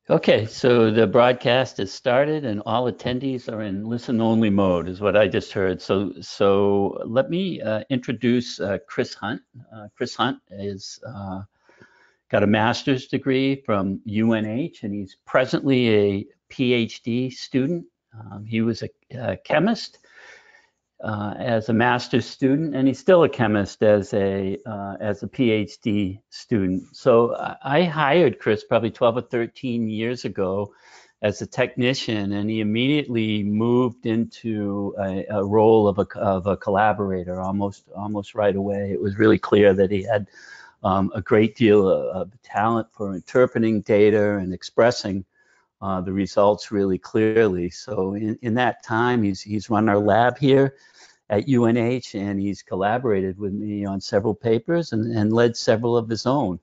Okay, so the broadcast has started and all attendees are in listen-only mode, is what I just heard. So let me introduce Chris Hunt. Chris Hunt is got a master's degree from UNH, and he's presently a PhD student. He was a chemist as a master's student, and he's still a chemist as a PhD student. So I hired Chris probably 12 or 13 years ago as a technician, and he immediately moved into a role of a collaborator almost right away. It was really clear that he had a great deal of talent for interpreting data and expressing the results really clearly. So in that time, he's run our lab here at UNH, and he's collaborated with me on several papers and led several of his own.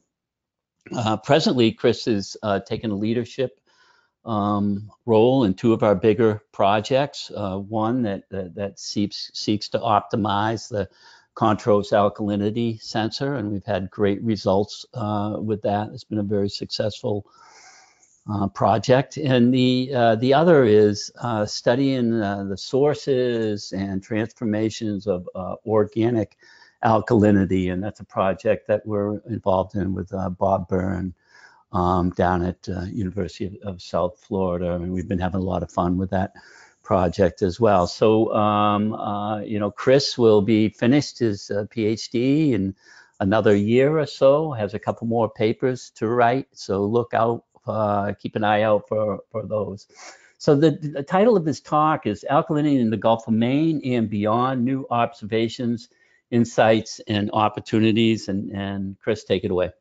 Presently, Chris is taking a leadership role in two of our bigger projects. One that seeks to optimize the Contrast alkalinity sensor, and we've had great results with that. It's been a very successful project, and the other is studying the sources and transformations of organic alkalinity, and that's a project that we're involved in with Bob Byrne down at University of South Florida, and we've been having a lot of fun with that project as well. So, Chris will be finished his PhD in another year or so, has a couple more papers to write. So look out, keep an eye out for those. So the title of his talk is Alkalinity in the Gulf of Maine and Beyond, New Observations, Insights, and Opportunities. And Chris, take it away.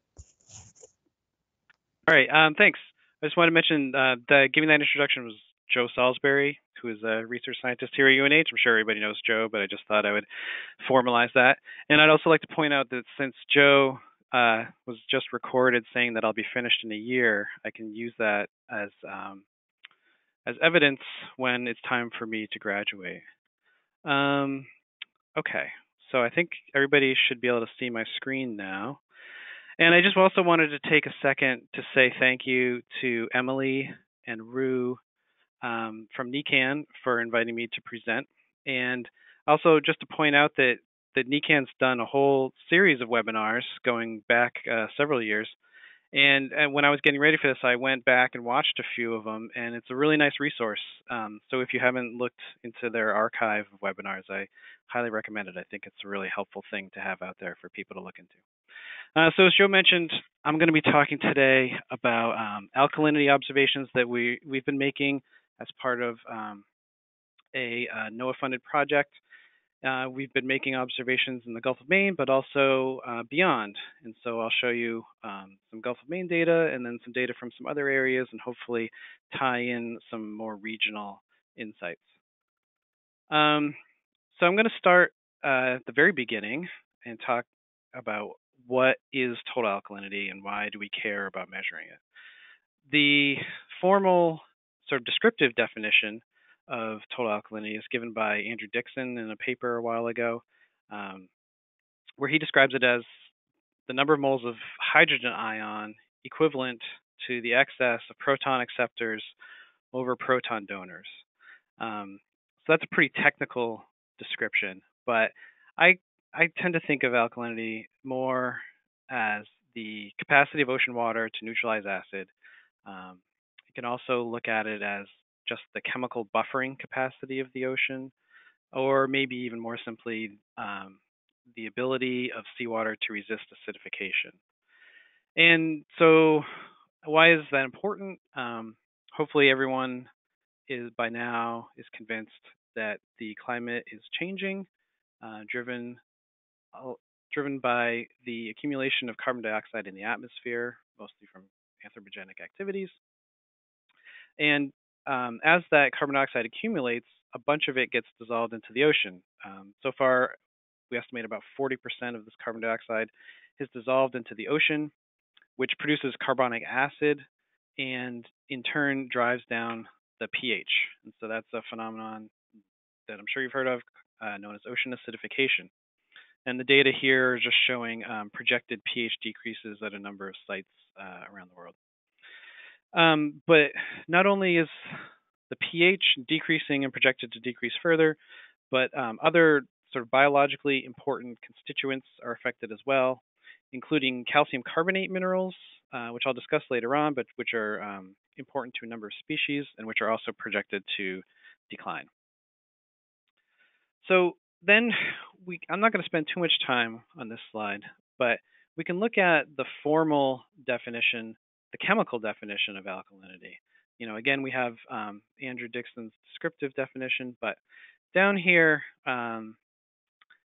All right. Thanks. I just wanted to mention that giving that introduction was Joe Salisbury, who is a research scientist here at UNH. I'm sure everybody knows Joe, but I just thought I would formalize that. And I'd also like to point out that since Joe was just recorded saying that I'll be finished in a year, I can use that as evidence when it's time for me to graduate. Um, okay. So I think everybody should be able to see my screen now. And I just also wanted to take a second to say thank you to Emily and Rue from NECANN for inviting me to present. And also just to point out that NECANN's done a whole series of webinars going back several years. And when I was getting ready for this, I went back and watched a few of them, and it's a really nice resource. So if you haven't looked into their archive of webinars, I highly recommend it. I think it's a really helpful thing to have out there for people to look into. So as Joe mentioned, I'm going to be talking today about alkalinity observations that we've been making as part of a NOAA-funded project. We've been making observations in the Gulf of Maine, but also beyond. And so I'll show you some Gulf of Maine data and then some data from some other areas, and hopefully tie in some more regional insights. So I'm going to start at the very beginning and talk about what is total alkalinity and why do we care about measuring it. The formal sort of descriptive definition of total alkalinity is given by Andrew Dickson in a paper a while ago, where he describes it as the number of moles of hydrogen ion equivalent to the excess of proton acceptors over proton donors. So that's a pretty technical description, but I tend to think of alkalinity more as the capacity of ocean water to neutralize acid. You can also look at it as just the chemical buffering capacity of the ocean, or maybe even more simply, the ability of seawater to resist acidification. And so, why is that important? Hopefully, everyone is by now is convinced that the climate is changing, driven driven by the accumulation of carbon dioxide in the atmosphere, mostly from anthropogenic activities. And as that carbon dioxide accumulates, a bunch of it gets dissolved into the ocean. So far, we estimate about 40% of this carbon dioxide is dissolved into the ocean, which produces carbonic acid and in turn drives down the pH. And so that's a phenomenon that I'm sure you've heard of, known as ocean acidification. And the data here are just showing projected pH decreases at a number of sites around the world. But not only is the pH decreasing and projected to decrease further, but other sort of biologically important constituents are affected as well, including calcium carbonate minerals, which I'll discuss later on, but which are important to a number of species and which are also projected to decline. So then I'm not going to spend too much time on this slide, but we can look at the formal definition, the chemical definition of alkalinity. Again, we have Andrew Dixon's descriptive definition, but down here,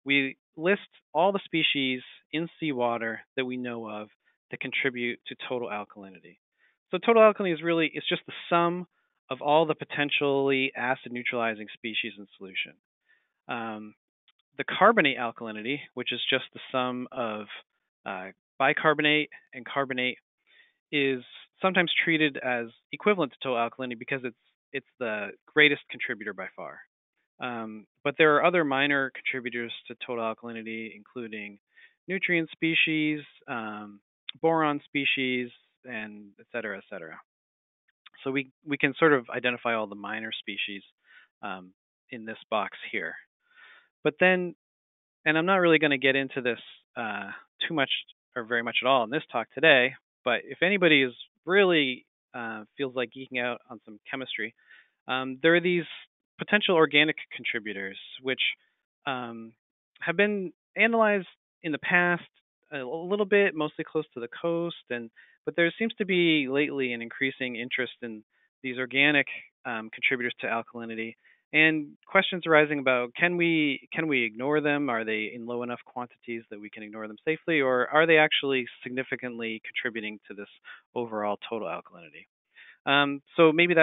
we list all the species in seawater that we know of that contribute to total alkalinity. So total alkalinity it's just the sum of all the potentially acid neutralizing species in solution. The carbonate alkalinity, which is just the sum of bicarbonate and carbonate, is sometimes treated as equivalent to total alkalinity because it's the greatest contributor by far. But there are other minor contributors to total alkalinity, including nutrient species, boron species, and et cetera, et cetera. So we can sort of identify all the minor species in this box here. But then, and I'm not really going to get into this too much or very much at all in this talk today, but if anybody is really feels like geeking out on some chemistry, there are these potential organic contributors which have been analyzed in the past a little bit, mostly close to the coast, but there seems to be lately an increasing interest in these organic contributors to alkalinity, and questions arising about can we ignore them? Are they in low enough quantities that we can ignore them safely, or are they actually significantly contributing to this overall total alkalinity? So maybe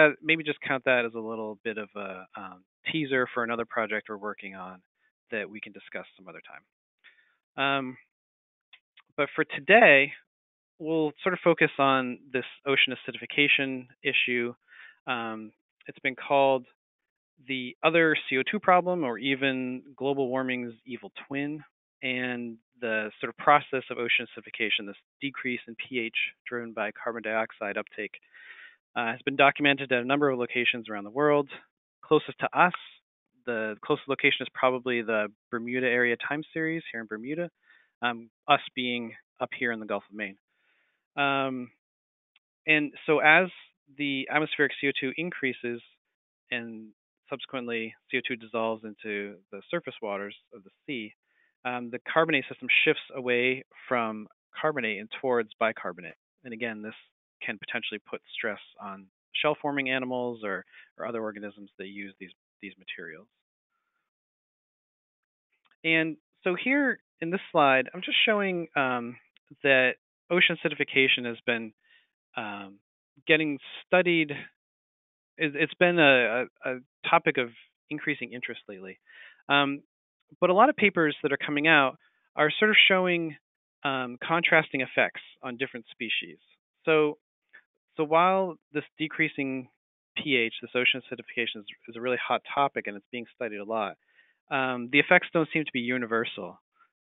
just count that as a little bit of a teaser for another project we're working on that we can discuss some other time. But for today, we'll sort of focus on this ocean acidification issue. It's been called the other CO2 problem, or even global warming's evil twin, and the sort of process of ocean acidification, this decrease in pH driven by carbon dioxide uptake, has been documented at a number of locations around the world. Closest to us, the closest location is probably the Bermuda Area Time Series here in Bermuda, us being up here in the Gulf of Maine. And so as the atmospheric CO2 increases and subsequently CO2 dissolves into the surface waters of the sea, the carbonate system shifts away from carbonate and towards bicarbonate. And again, this can potentially put stress on shell-forming animals or other organisms that use these materials. And so here in this slide, I'm just showing that ocean acidification has been getting studied. It's been a topic of increasing interest lately. But a lot of papers that are coming out are sort of showing contrasting effects on different species. So while this decreasing pH, this ocean acidification, is a really hot topic and it's being studied a lot, the effects don't seem to be universal.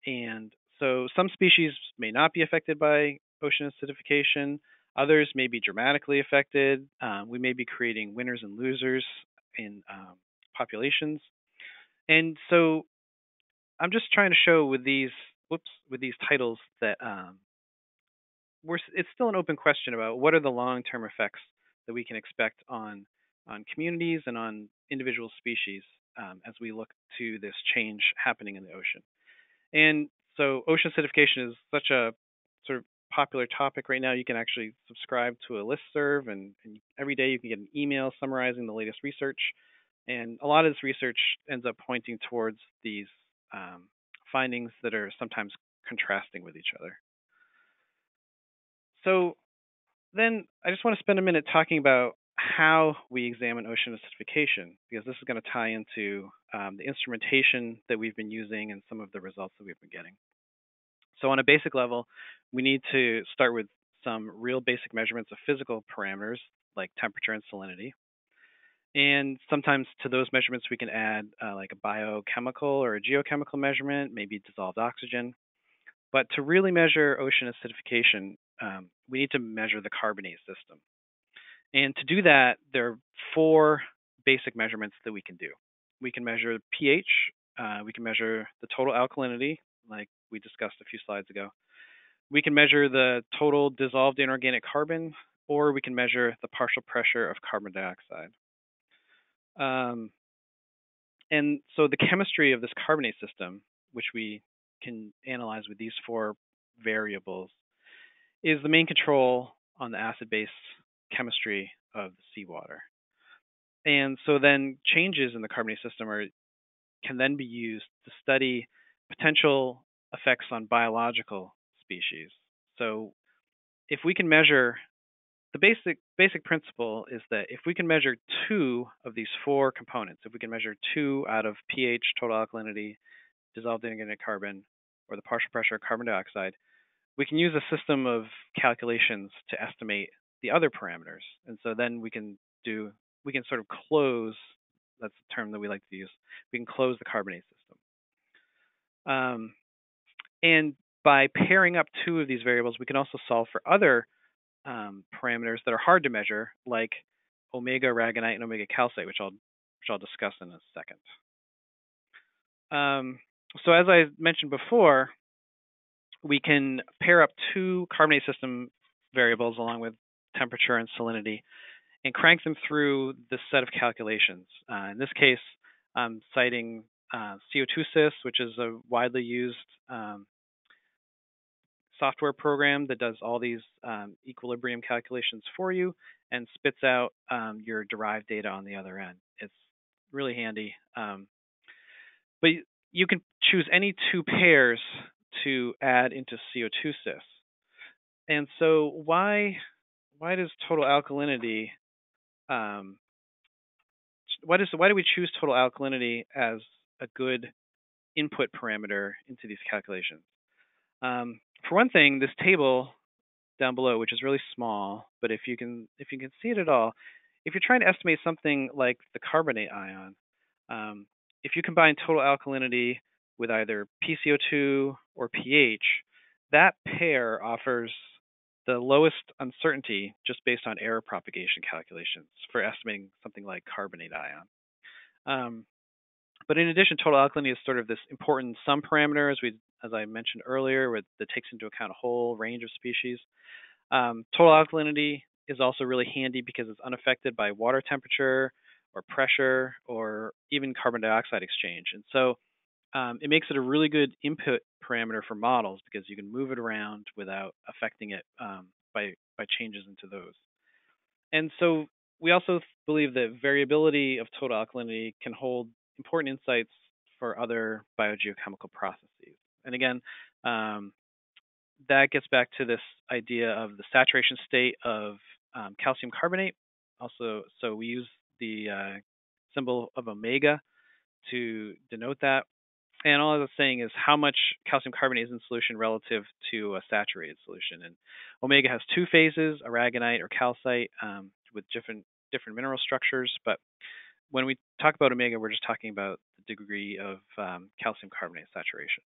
And so some species may not be affected by ocean acidification. Others may be dramatically affected. We may be creating winners and losers in populations. And so I'm just trying to show with these titles that it's still an open question about what are the long-term effects that we can expect on communities and on individual species as we look to this change happening in the ocean. And so ocean acidification is such a sort of popular topic right now. You can actually subscribe to a listserv, and every day you can get an email summarizing the latest research. And a lot of this research ends up pointing towards these findings that are sometimes contrasting with each other. So then I just want to spend a minute talking about how we examine ocean acidification, because this is going to tie into the instrumentation that we've been using and some of the results that we've been getting. So on a basic level, we need to start with some real basic measurements of physical parameters like temperature and salinity. And sometimes to those measurements, we can add like a biochemical or a geochemical measurement, maybe dissolved oxygen. But to really measure ocean acidification, we need to measure the carbonate system. And to do that, there are four basic measurements that we can do. We can measure pH, we can measure the total alkalinity, like we discussed a few slides ago. We can measure the total dissolved inorganic carbon, or we can measure the partial pressure of carbon dioxide. And so the chemistry of this carbonate system, which we can analyze with these four variables, is the main control on the acid-base chemistry of the seawater. And so then changes in the carbonate system can then be used to study potential effects on biological species. So if we can measure, the basic principle is that if we can measure two of these four components, if we can measure two out of pH, total alkalinity, dissolved inorganic carbon, or the partial pressure of carbon dioxide, we can use a system of calculations to estimate the other parameters. And so then we can sort of close, that's the term that we like to use, we can close the carbonate system. And by pairing up two of these variables, we can also solve for other parameters that are hard to measure, like omega aragonite and omega calcite, which I'll discuss in a second. So as I mentioned before, we can pair up two carbonate system variables along with temperature and salinity and crank them through this set of calculations. In this case, I'm citing CO2sys, which is a widely used software program that does all these equilibrium calculations for you and spits out your derived data on the other end. It's really handy. But you can choose any two pairs to add into CO2sys. And so why does total alkalinity why do we choose total alkalinity as a good input parameter into these calculations? For one thing, this table down below, which is really small, but if you can see it at all, if you're trying to estimate something like the carbonate ion, if you combine total alkalinity with either PCO2 or pH, that pair offers the lowest uncertainty just based on error propagation calculations for estimating something like carbonate ion. But in addition, total alkalinity is sort of this important sum parameter, as I mentioned earlier, that takes into account a whole range of species. Total alkalinity is also really handy because it's unaffected by water temperature or pressure or even carbon dioxide exchange. And so it makes it a really good input parameter for models because you can move it around without affecting it by changes into those. And so we also believe that variability of total alkalinity can hold important insights for other biogeochemical processes. And again, that gets back to this idea of the saturation state of calcium carbonate. Also, so we use the symbol of omega to denote that. And all I was saying is how much calcium carbonate is in solution relative to a saturated solution. And omega has two phases, aragonite or calcite, with different mineral structures. But when we talk about omega, we're just talking about the degree of calcium carbonate saturation.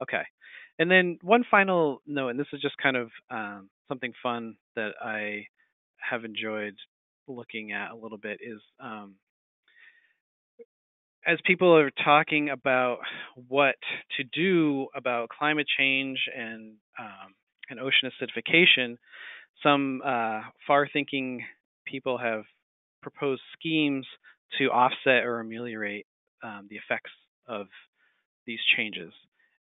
Okay. And then one final note, and this is just kind of something fun that I have enjoyed looking at a little bit, is as people are talking about what to do about climate change and ocean acidification, some far-thinking people have proposed schemes to offset or ameliorate the effects of these changes.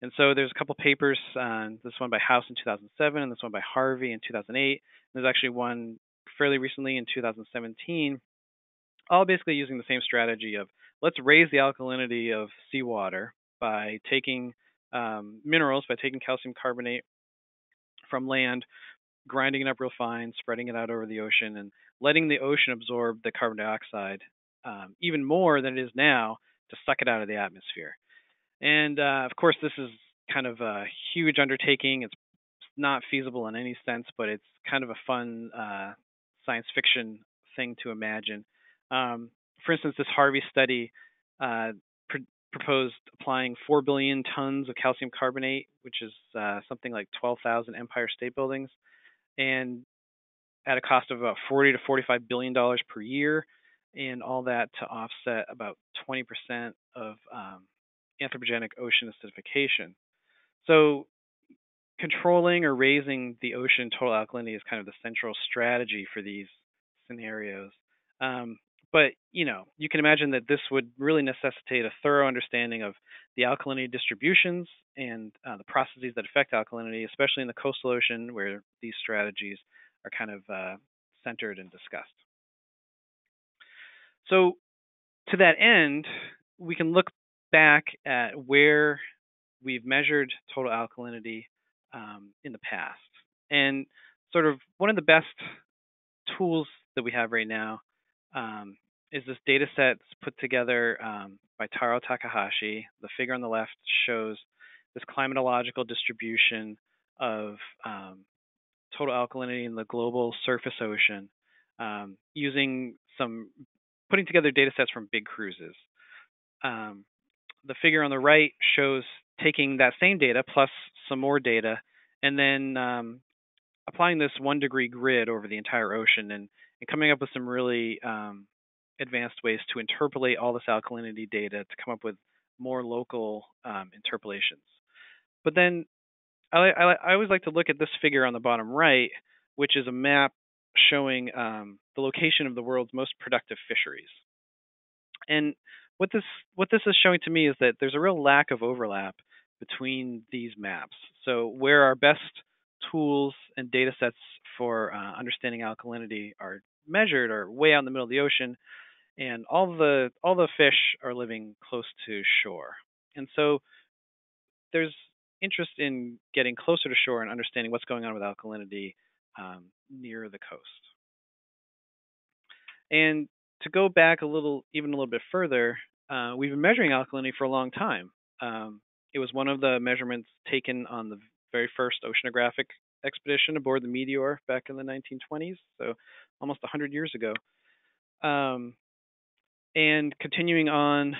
And so there's a couple papers, this one by House in 2007 and this one by Harvey in 2008. There's actually one fairly recently in 2017, all basically using the same strategy of let's raise the alkalinity of seawater by taking minerals, by taking calcium carbonate from land, grinding it up real fine, spreading it out over the ocean, and letting the ocean absorb the carbon dioxide even more than it is now to suck it out of the atmosphere. And of course, this is kind of a huge undertaking. It's not feasible in any sense, but it's kind of a fun science fiction thing to imagine. For instance, this Harvey study proposed applying 4 billion tons of calcium carbonate, which is something like 12,000 Empire State Buildings, and at a cost of about $40 to $45 billion per year, and all that to offset about 20% of anthropogenic ocean acidification. So controlling or raising the ocean total alkalinity is kind of the central strategy for these scenarios. But you can imagine that this would really necessitate a thorough understanding of the alkalinity distributions and the processes that affect alkalinity, especially in the coastal ocean where these strategies are kind of centered and discussed. So to that end, we can look back at where we've measured total alkalinity in the past. And sort of one of the best tools that we have right now is this data set put together by Taro Takahashi. The figure on the left shows this climatological distribution of total alkalinity in the global surface ocean putting together data sets from big cruises. The figure on the right shows taking that same data plus some more data and then applying this 1 degree grid over the entire ocean and coming up with some really advanced ways to interpolate all this alkalinity data to come up with more local interpolations. But then I always like to look at this figure on the bottom right, which is a map showing the location of the world's most productive fisheries. And what this is showing to me is that there's a real lack of overlap between these maps. So where our best tools and data sets for understanding alkalinity are measured are way out in the middle of the ocean, and all the fish are living close to shore. And so there's interest in getting closer to shore and understanding what's going on with alkalinity near the coast. And to go back even a little bit further, we've been measuring alkalinity for a long time. It was one of the measurements taken on the very first oceanographic expedition aboard the Meteor back in the 1920s, so almost 100 years ago. And continuing on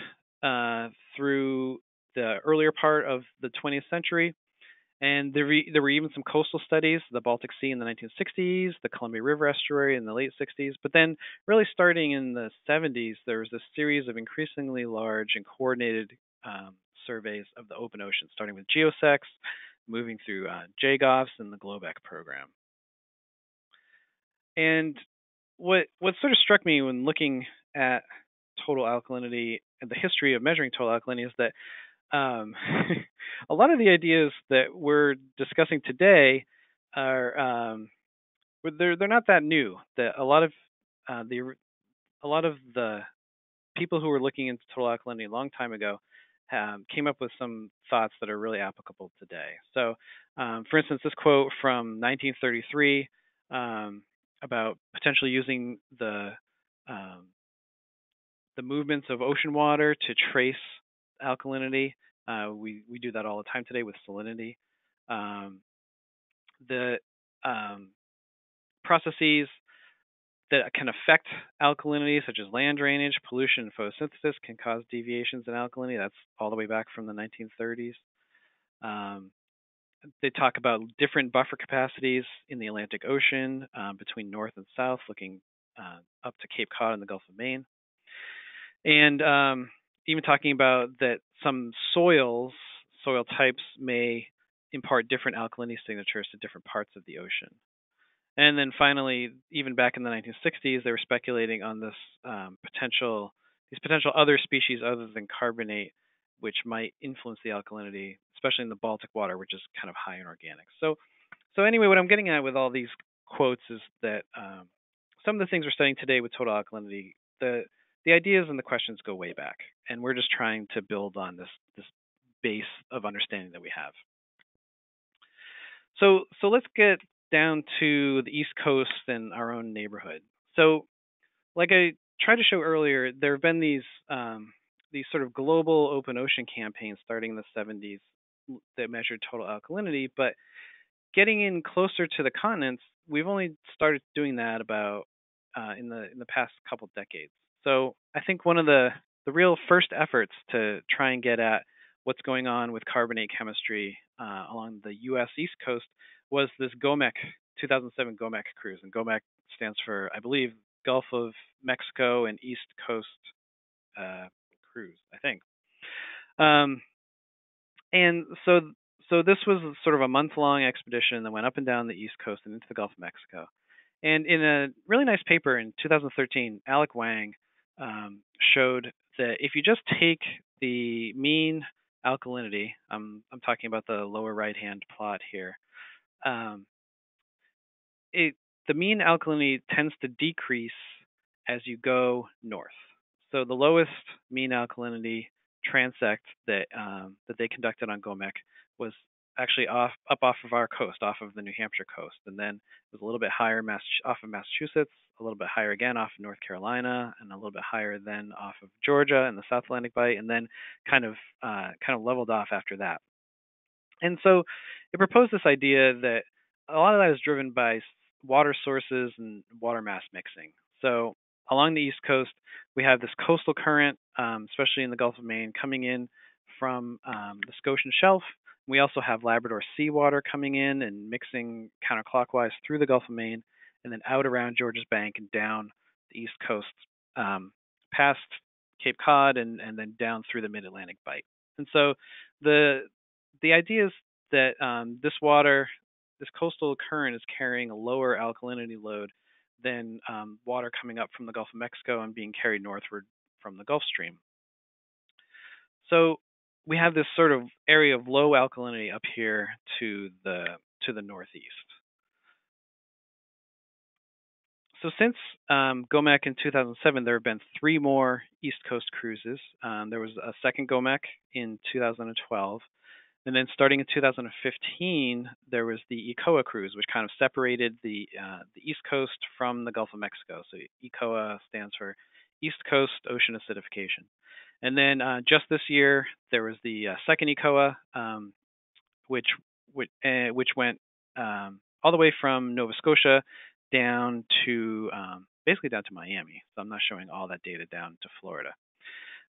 through the earlier part of the 20th century, and there were even some coastal studies, the Baltic Sea in the 1960s, the Columbia River Estuary in the late 60s. But then really starting in the 70s, there was a series of increasingly large and coordinated surveys of the open ocean, starting with GeoSex, moving through JGOFS and the GLOBEC program. And what sort of struck me when looking at total alkalinity and the history of measuring total alkalinity is that a lot of the ideas that we're discussing today are they're not that new. That a lot of the people who were looking into total alkalinity a long time ago came up with some thoughts that are really applicable today. So, for instance, this quote from 1933 about potentially using the movements of ocean water to trace alkalinity. We do that all the time today with salinity. The processes that can affect alkalinity, such as land drainage, pollution, and photosynthesis, can cause deviations in alkalinity. That's all the way back from the 1930s. They talk about different buffer capacities in the Atlantic Ocean between north and south, looking up to Cape Cod and the Gulf of Maine. And even talking about that some soil types may impart different alkalinity signatures to different parts of the ocean. And then finally, even back in the 1960s, they were speculating on this these potential other species other than carbonate, which might influence the alkalinity, especially in the Baltic water, which is kind of high in organics. So anyway, what I'm getting at with all these quotes is that some of the things we're studying today with total alkalinity, the ideas and the questions go way back, and we're just trying to build on this base of understanding that we have. So let's get down to the East Coast and our own neighborhood. So, like I tried to show earlier, there have been these sort of global open ocean campaigns starting in the 70s that measured total alkalinity, but getting in closer to the continents, we've only started doing that about in the past couple decades. So I think one of the real first efforts to try and get at what's going on with carbonate chemistry along the U.S. East Coast was this GOMEC 2007 GOMEC cruise, and GOMEC stands for, I believe, Gulf of Mexico and East Coast cruise, I think. Um, and so this was sort of a month-long expedition that went up and down the East Coast and into the Gulf of Mexico. And in a really nice paper in 2013, Alec Wang showed that if you just take the mean alkalinity, I'm talking about the lower right-hand plot here, um, the mean alkalinity tends to decrease as you go north. So the lowest mean alkalinity transect that they conducted on GOMEC was actually up off of our coast, off of the New Hampshire coast, and then it was a little bit higher off of Massachusetts, a little bit higher again off of North Carolina, and a little bit higher then off of Georgia and the South Atlantic Bight, and then kind of leveled off after that. And so it proposed this idea that a lot of that is driven by water sources and water mass mixing. So along the East Coast, we have this coastal current, especially in the Gulf of Maine, coming in from the Scotian Shelf. We also have Labrador seawater coming in and mixing counterclockwise through the Gulf of Maine, and then out around Georges Bank and down the East Coast, past Cape Cod, and then down through the Mid-Atlantic Bight. And so the idea is that this coastal current is carrying a lower alkalinity load than water coming up from the Gulf of Mexico and being carried northward from the Gulf Stream. So we have this sort of area of low alkalinity up here to the northeast. So since GOMEC in 2007, there have been 3 more East Coast cruises. There was a second GOMEC in 2012. And then starting in 2015, there was the ECOA cruise, which kind of separated the East Coast from the Gulf of Mexico. So ECOA stands for East Coast Ocean Acidification. And then just this year, there was the second ECOA, which went all the way from Nova Scotia down to basically down to Miami. So I'm not showing all that data down to Florida.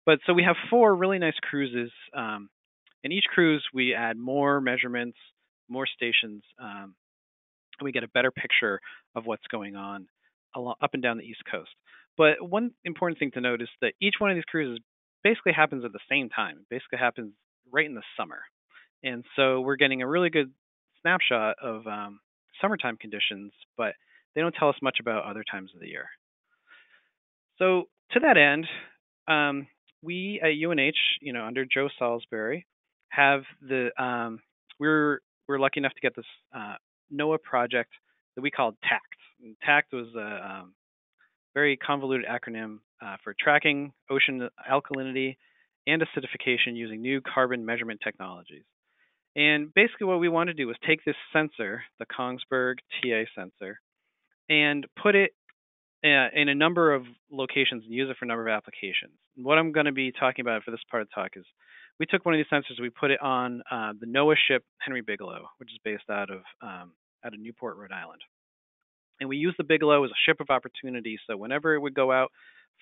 But so we have 4 really nice cruises. In each cruise, we add more measurements, more stations, and we get a better picture of what's going on up and down the East Coast. But one important thing to note is that each one of these cruises basically happens at the same time. It basically happens right in the summer. And so we're getting a really good snapshot of summertime conditions, but they don't tell us much about other times of the year. So to that end, we at UNH, under Joe Salisbury, have we're lucky enough to get this NOAA project that we called TACT. And TACT was a very convoluted acronym for Tracking Ocean Alkalinity and Acidification Using New Carbon Measurement Technologies. And basically what we want to do is take this sensor, the Kongsberg TA sensor, and put it in a number of locations and use it for a number of applications. And what I'm going to be talking about for this part of the talk is we took one of these sensors, we put it on the NOAA ship Henry Bigelow, which is based out of Newport, Rhode Island. And we used the Bigelow as a ship of opportunity. So whenever it would go out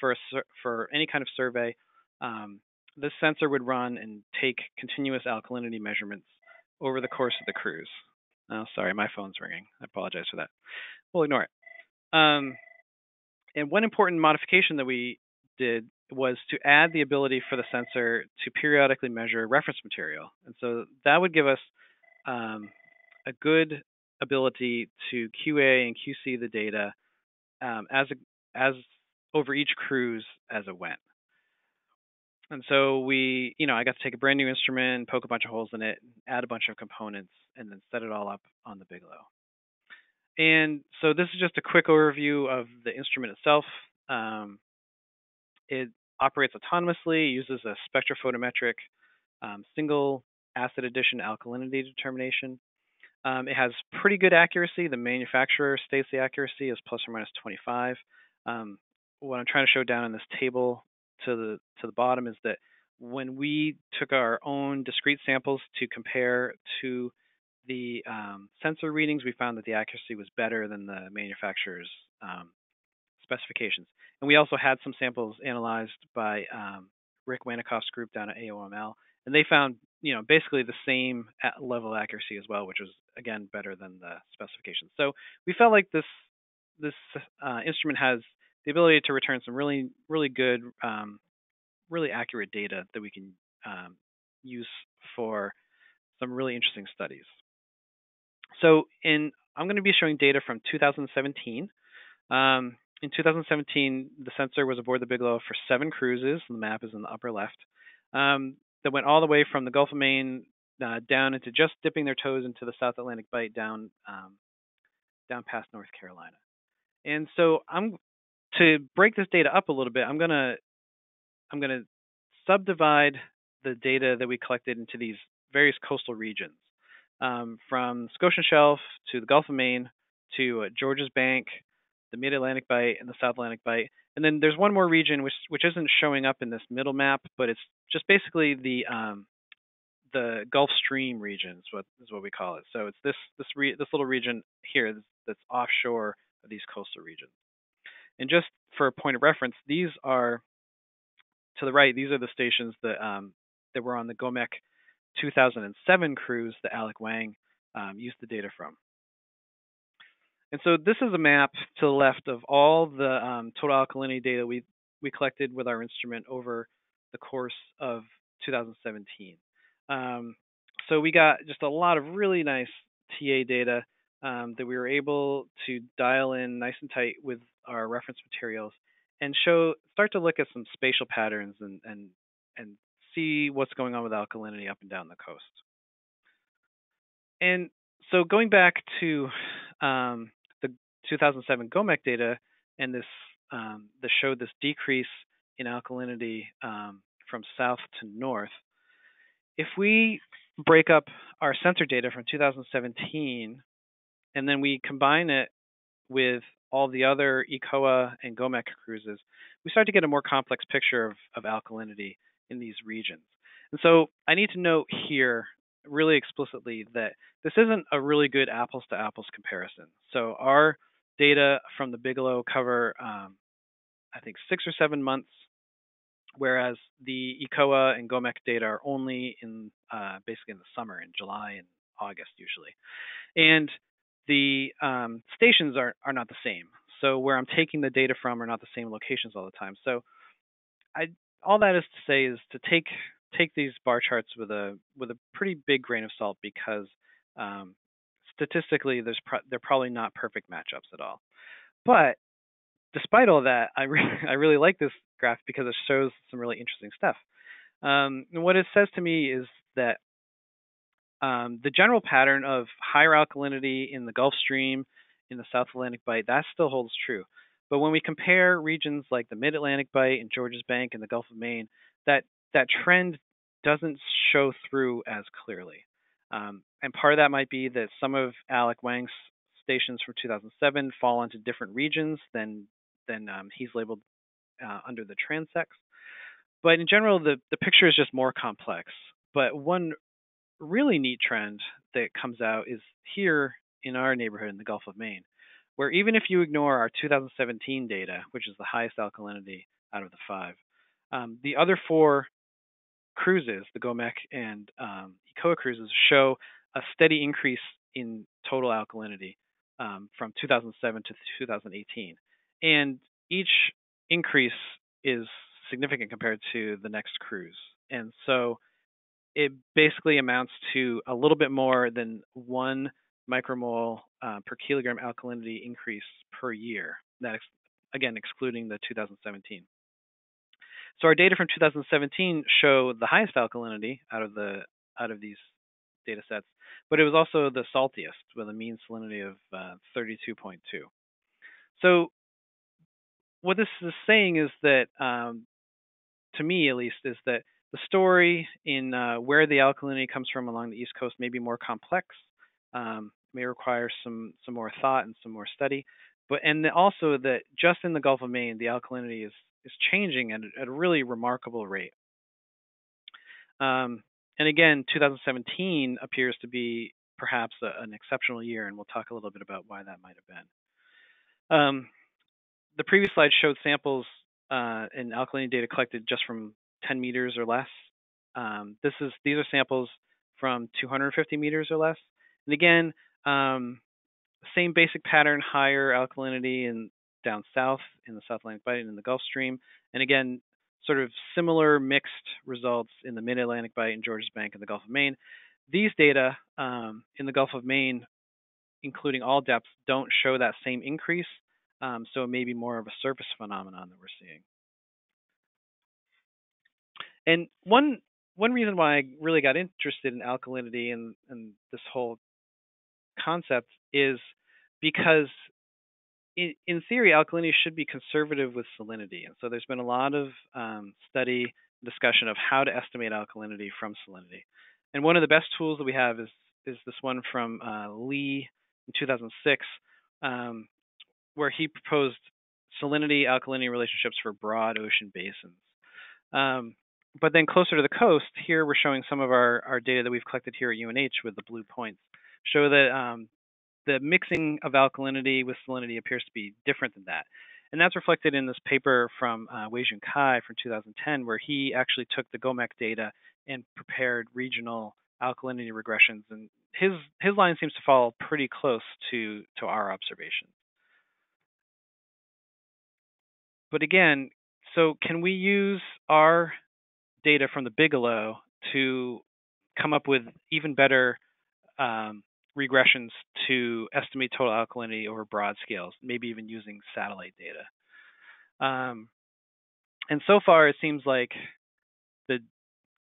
for any kind of survey, this sensor would run and take continuous alkalinity measurements over the course of the cruise. Oh, sorry, my phone's ringing. I apologize for that. We'll ignore it. And one important modification that we did was to add the ability for the sensor to periodically measure reference material. And so that would give us a good ability to QA and QC the data as over each cruise as it went. And so I got to take a brand new instrument, poke a bunch of holes in it, add a bunch of components, and then set it all up on the Bigelow. And so this is just a quick overview of the instrument itself. It operates autonomously, uses a spectrophotometric single acid addition alkalinity determination. It has pretty good accuracy. The manufacturer states the accuracy is plus or minus 25. What I'm trying to show down in this table to the bottom is that when we took our own discrete samples to compare to the sensor readings, we found that the accuracy was better than the manufacturer's specifications. And we also had some samples analyzed by Rick Wanikoff's group down at AOML, and they found basically the same level of accuracy as well, which was again better than the specifications. So we felt like this instrument has the ability to return some really really good, really accurate data that we can use for some really interesting studies. So I'm going to be showing data from 2017. In 2017, the sensor was aboard the Bigelow for 7 cruises. The map is in the upper left. That went all the way from the Gulf of Maine down into just dipping their toes into the South Atlantic Bight down past North Carolina. And so to break this data up a little bit, I'm gonna subdivide the data that we collected into these various coastal regions, from Scotian Shelf to the Gulf of Maine to Georges Bank, the Mid-Atlantic Bight, and the South Atlantic Bight. And then there's one more region which isn't showing up in this middle map, but it's just basically the Gulf Stream region is what we call it. So it's this little region here that's offshore of these coastal regions. And just for a point of reference, these are to the right. These are the stations that were on the GOMEC 2007 cruise that Alec Wang used the data from. And so this is a map to the left of all the total alkalinity data we collected with our instrument over the course of 2017. So we got just a lot of really nice TA data that we were able to dial in nice and tight with our reference materials and start to look at some spatial patterns and see what's going on with alkalinity up and down the coast. And so going back to the 2007 GOMEC data, and this that showed this decrease in alkalinity from south to north. If we break up our sensor data from 2017 and then we combine it with all the other ECOA and GOMEC cruises, we start to get a more complex picture of alkalinity in these regions. And so I need to note here really explicitly that this isn't a really good apples to apples comparison. So our data from the Bigelow cover, I think 6 or 7 months, whereas the ECOA and GOMEC data are only in basically in the summer, in July and August usually. And the stations are not the same. So where I'm taking the data from are not the same locations all the time. So all that is to say is to take these bar charts with a pretty big grain of salt, because statistically they're probably not perfect matchups at all. But despite all that, I really like this graph because it shows some really interesting stuff. And what it says to me is that the general pattern of higher alkalinity in the Gulf Stream, in the South Atlantic Bight, that still holds true. But when we compare regions like the Mid-Atlantic Bight and Georges Bank and the Gulf of Maine, that trend doesn't show through as clearly. And part of that might be that some of Alec Wang's stations from 2007 fall into different regions than he's labeled under the transects. But in general, the picture is just more complex. But one really neat trend that comes out is here in our neighborhood in the Gulf of Maine, where even if you ignore our 2017 data, which is the highest alkalinity out of the 5, the other 4 cruises, the GOMEC and ECOA cruises, show a steady increase in total alkalinity from 2007 to 2018. And each increase is significant compared to the next cruise. And so it basically amounts to a little bit more than 1 micromole per kilogram alkalinity increase per year. That again, excluding the 2017. So our data from 2017 show the highest alkalinity out of these data sets, but it was also the saltiest with a mean salinity of 32.2. So what this is saying is that, to me at least, is that the story in where the alkalinity comes from along the East Coast may be more complex, may require some more thought and some more study, and also that just in the Gulf of Maine, the alkalinity is changing at a really remarkable rate. And again, 2017 appears to be perhaps an exceptional year, and we'll talk a little bit about why that might have been. The previous slide showed samples and alkalinity data collected just from 10 meters or less These are samples from 250 meters or less. And again, same basic pattern, higher alkalinity in down south in the South Atlantic Bight and in the Gulf Stream. And again, sort of similar mixed results in the Mid-Atlantic Bight and Georges Bank and the Gulf of Maine. These data in the Gulf of Maine, including all depths, don't show that same increase. So it may be more of a surface phenomenon that we're seeing. And one reason why I really got interested in alkalinity and this whole concept is because in theory, alkalinity should be conservative with salinity. And so there's been a lot of study, discussion of how to estimate alkalinity from salinity. And one of the best tools that we have is this one from Lee in 2006, where he proposed salinity alkalinity relationships for broad ocean basins. But then closer to the coast, here we're showing some of our data that we've collected here at UNH with the blue points, show that the mixing of alkalinity with salinity appears to be different than that. And that's reflected in this paper from Wei-Jun Cai from 2010, where he actually took the GOMEC data and prepared regional alkalinity regressions. And his line seems to fall pretty close to our observations. But again, so can we use our data from the Bigelow to come up with even better regressions to estimate total alkalinity over broad scales, maybe even using satellite data? And so far, it seems like the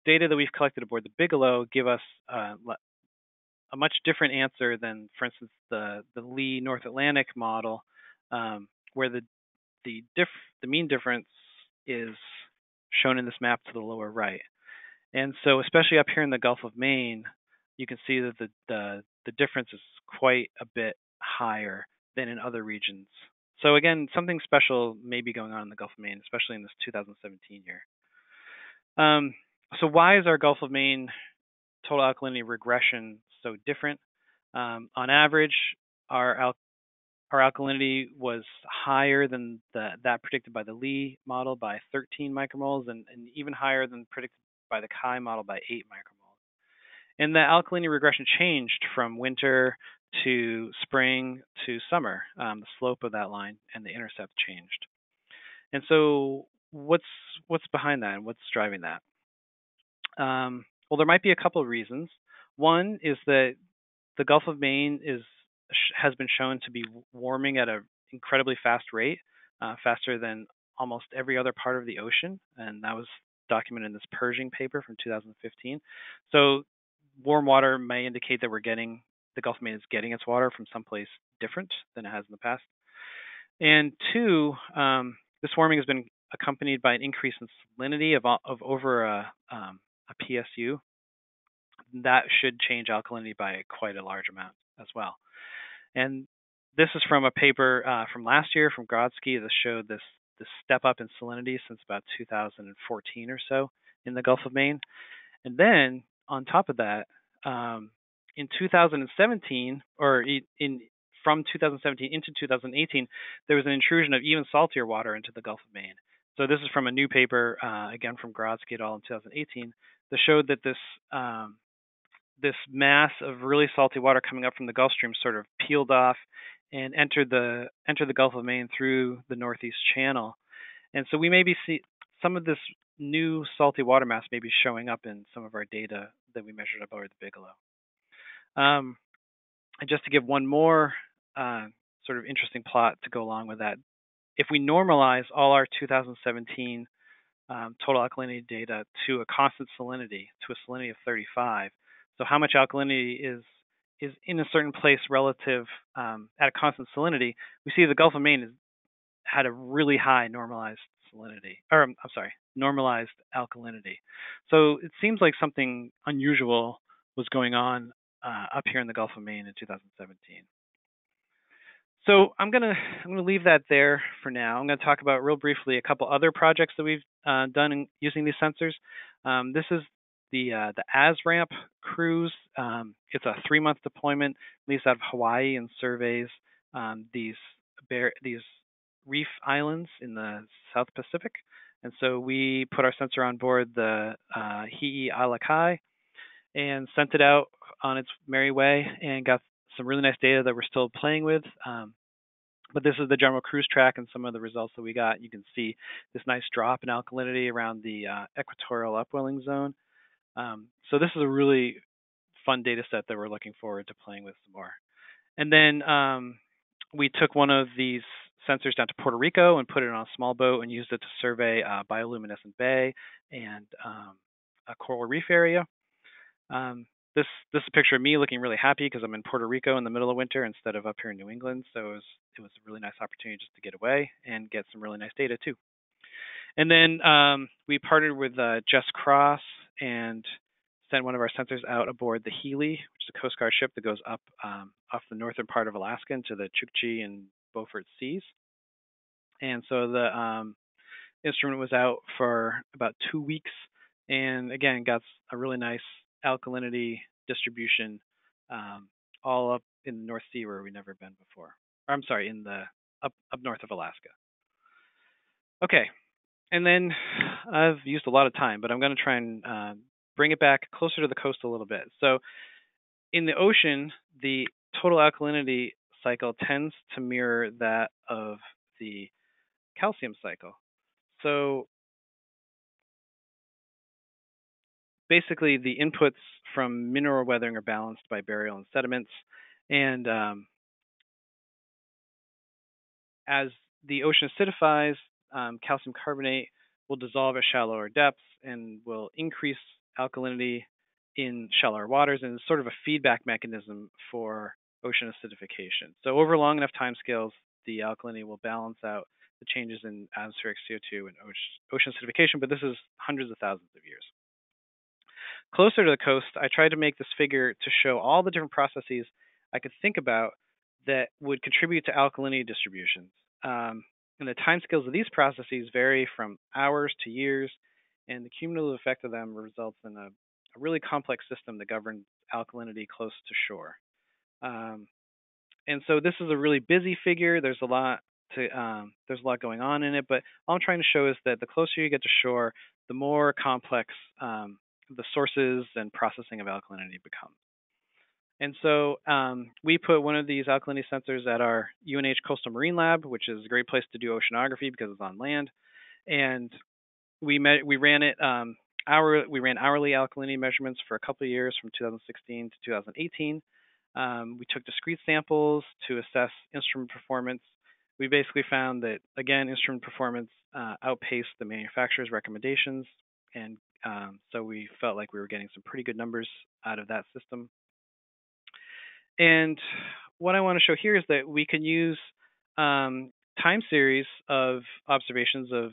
data that we've collected aboard the Bigelow give us a much different answer than, for instance, the Lee North Atlantic model, where the mean difference is shown in this map to the lower right. And so, especially up here in the Gulf of Maine, you can see that the difference is quite a bit higher than in other regions. So again, something special may be going on in the Gulf of Maine, especially in this 2017 year. So why is our Gulf of Maine total alkalinity regression so different? On average, our alkalinity was higher than that predicted by the Lee model by 13 micromoles, and even higher than predicted by the Cai model by 8 micromoles. And the alkalinity regression changed from winter to spring to summer. The slope of that line and the intercept changed. And so what's behind that and what's driving that? Well, there might be a couple of reasons. One is that the Gulf of Maine has been shown to be warming at an incredibly fast rate, faster than almost every other part of the ocean, and that was documented in this Pershing paper from 2015. So warm water may indicate that the Gulf of Maine is getting its water from someplace different than it has in the past. And two, this warming has been accompanied by an increase in salinity of over a PSU. That should change alkalinity by quite a large amount as well. And this is from a paper from last year from Grodsky that showed this step up in salinity since about 2014 or so in the Gulf of Maine. And then on top of that, in 2017, or from 2017 into 2018, there was an intrusion of even saltier water into the Gulf of Maine. So this is from a new paper, again from Grodsky et al. In 2018, that showed that this mass of really salty water coming up from the Gulf Stream sort of peeled off and entered the Gulf of Maine through the Northeast Channel. And so we maybe see some of this new salty water mass may be showing up in some of our data that we measured aboard the Bigelow. And just to give one more sort of interesting plot to go along with that, if we normalize all our 2017 total alkalinity data to a constant salinity, to a salinity of 35, so how much alkalinity is in a certain place relative at a constant salinity, we see the Gulf of Maine had a really high normalized salinity, or I'm sorry, normalized alkalinity. So it seems like something unusual was going on up here in the Gulf of Maine in 2017. So I'm gonna leave that there for now. I'm gonna talk about real briefly a couple other projects that we've done using these sensors. This is the ASRAMP cruise. It's a 3-month deployment, leaves out of Hawaii, and surveys these reef islands in the South Pacific. And so we put our sensor on board the Hi'i Alakai and sent it out on its merry way and got some really nice data that we're still playing with. But this is the general cruise track and some of the results that we got. You can see this nice drop in alkalinity around the equatorial upwelling zone. So this is a really fun data set that we're looking forward to playing with some more. And then we took one of these sensors down to Puerto Rico and put it on a small boat and used it to survey bioluminescent bay and a coral reef area. This is a picture of me looking really happy because I'm in Puerto Rico in the middle of winter instead of up here in New England. So it was a really nice opportunity just to get away and get some really nice data too. And then we partnered with Jess Cross and sent one of our sensors out aboard the Healy, which is a Coast Guard ship that goes up off the northern part of Alaska into the Chukchi and Beaufort Seas. And so the instrument was out for about 2 weeks, and again got a really nice alkalinity distribution all up in the North Sea where we've never been before. Or, I'm sorry, in the up north of Alaska. Okay, and then I've used a lot of time, but I'm going to try and bring it back closer to the coast a little bit. So in the ocean, the total alkalinity cycle tends to mirror that of the calcium cycle. So basically, the inputs from mineral weathering are balanced by burial and sediments. And as the ocean acidifies, calcium carbonate will dissolve at shallower depths and will increase alkalinity in shallower waters, and it's sort of a feedback mechanism for ocean acidification. So over long enough timescales, the alkalinity will balance out the changes in atmospheric CO2 and ocean acidification, but this is hundreds of thousands of years. Closer to the coast, I tried to make this figure to show all the different processes I could think about that would contribute to alkalinity distributions. And the timescales of these processes vary from hours to years, and the cumulative effect of them results in a really complex system that governs alkalinity close to shore. And so this is a really busy figure. There's a lot going on in it, but all I'm trying to show is that the closer you get to shore, the more complex the sources and processing of alkalinity become. And so we put one of these alkalinity sensors at our UNH Coastal Marine Lab, which is a great place to do oceanography because it's on land. And we ran hourly alkalinity measurements for a couple of years from 2016 to 2018. We took discrete samples to assess instrument performance. We basically found that, again, instrument performance outpaced the manufacturer's recommendations, and so we felt like we were getting some pretty good numbers out of that system. And what I want to show here is that we can use time series of observations of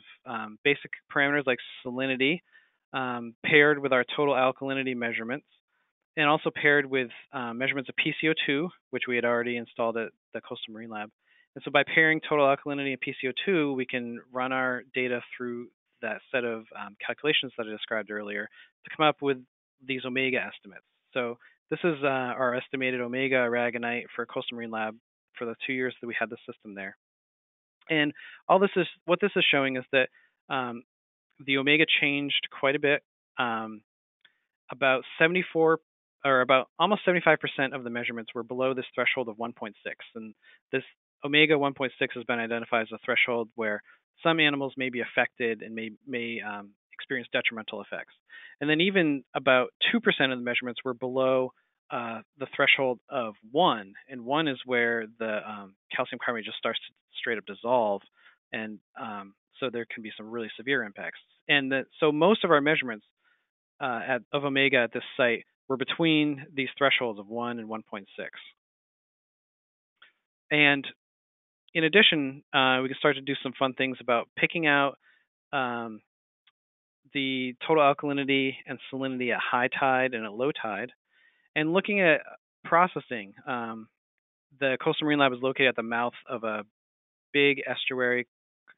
basic parameters like salinity paired with our total alkalinity measurements, and also paired with measurements of PCO2, which we had already installed at the Coastal Marine Lab. And so by pairing total alkalinity and PCO2, we can run our data through that set of calculations that I described earlier to come up with these omega estimates. So this is our estimated omega aragonite for Coastal Marine Lab for the 2 years that we had the system there. And what this is showing is that the omega changed quite a bit. About almost 75% of the measurements were below this threshold of 1.6, and this omega 1.6 has been identified as a threshold where some animals may be affected and may experience detrimental effects. And then even about 2% of the measurements were below the threshold of 1, and 1 is where the calcium carbonate just starts to straight up dissolve, and so there can be some really severe impacts. And so most of our measurements of omega at this site were between these thresholds of 1 and 1.6. And in addition, we can start to do some fun things about picking out the total alkalinity and salinity at high tide and at low tide, and looking at processing. The Coastal Marine Lab is located at the mouth of a big estuary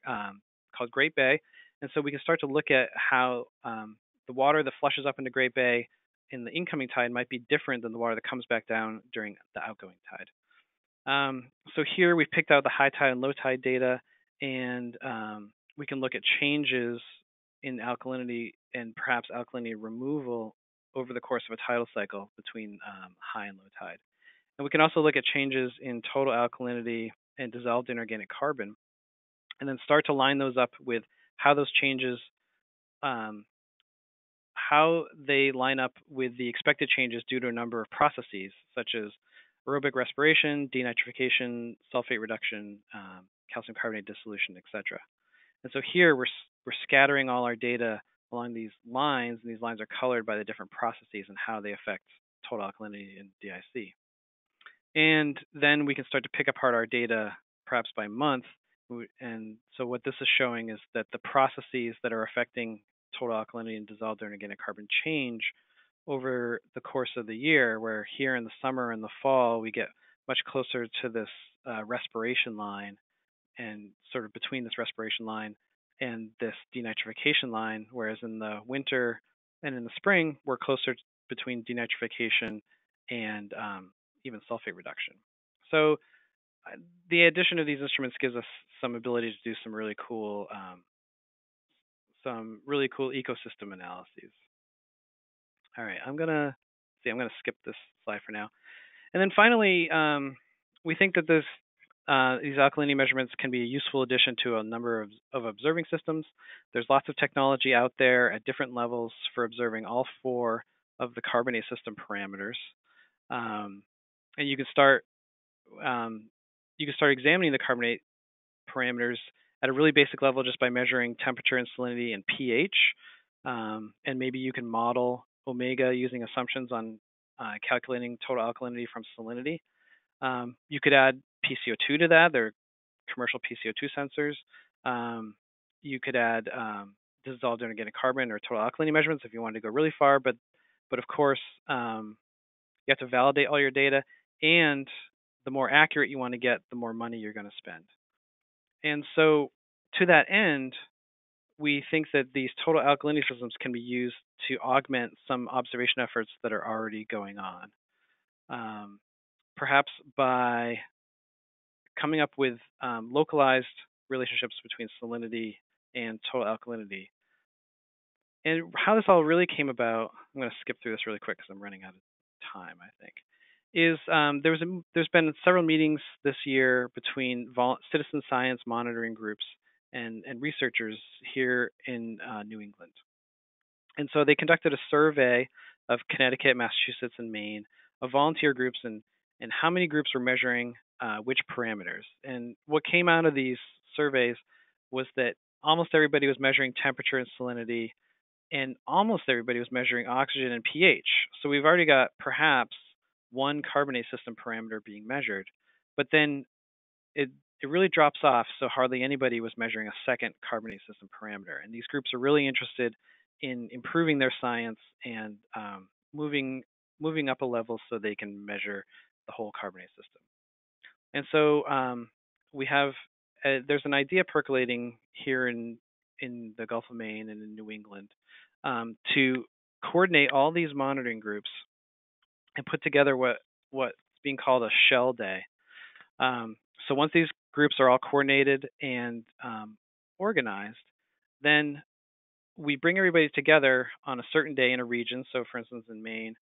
called Great Bay, and so we can start to look at how the water that flushes up into Great Bay in the incoming tide might be different than the water that comes back down during the outgoing tide. So here we've picked out the high tide and low tide data, and we can look at changes in alkalinity and perhaps alkalinity removal over the course of a tidal cycle between high and low tide. And we can also look at changes in total alkalinity and dissolved inorganic carbon, and then start to line those up with how those changes, how they line up with the expected changes due to a number of processes, such as aerobic respiration, denitrification, sulfate reduction, calcium carbonate dissolution, etc. And so here we're scattering all our data along these lines, and these lines are colored by the different processes and how they affect total alkalinity in DIC. And then we can start to pick apart our data perhaps by month. And so what this is showing is that the processes that are affecting total alkalinity and dissolved inorganic carbon change over the course of the year, where here in the summer and the fall, we get much closer to this respiration line, and sort of between this respiration line and this denitrification line, whereas in the winter and in the spring, we're closer between denitrification and even sulfate reduction. So the addition of these instruments gives us some ability to do some really cool ecosystem analyses. All right, I'm gonna skip this slide for now. And then finally, we think that these alkalinity measurements can be a useful addition to a number of observing systems. There's lots of technology out there at different levels for observing all 4 of the carbonate system parameters. And you can start examining the carbonate parameters at a really basic level just by measuring temperature and salinity and pH. And maybe you can model omega using assumptions on calculating total alkalinity from salinity. You could add PCO2 to that. There are commercial PCO2 sensors. You could add dissolved inorganic carbon or total alkalinity measurements if you wanted to go really far. But of course, you have to validate all your data, and the more accurate you want to get, the more money you're going to spend. And so to that end, we think that these total alkalinity systems can be used to augment some observation efforts that are already going on. Perhaps by coming up with localized relationships between salinity and total alkalinity. And how this all really came about, I'm going to skip through this really quick because I'm running out of time, I think, is there's been several meetings this year between citizen science monitoring groups and researchers here in New England. And so they conducted a survey of Connecticut, Massachusetts, and Maine of volunteer groups and how many groups were measuring which parameters. And what came out of these surveys was that almost everybody was measuring temperature and salinity, and almost everybody was measuring oxygen and pH. So we've already got perhaps one carbonate system parameter being measured, but then it really drops off, so hardly anybody was measuring a second carbonate system parameter. And these groups are really interested in improving their science and moving up a level so they can measure the whole carbonate system. And so we have there's an idea percolating here in the Gulf of Maine and in New England to coordinate all these monitoring groups and put together what's being called a shell day. So once these groups are all coordinated and organized, then we bring everybody together on a certain day in a region. So for instance, in Maine,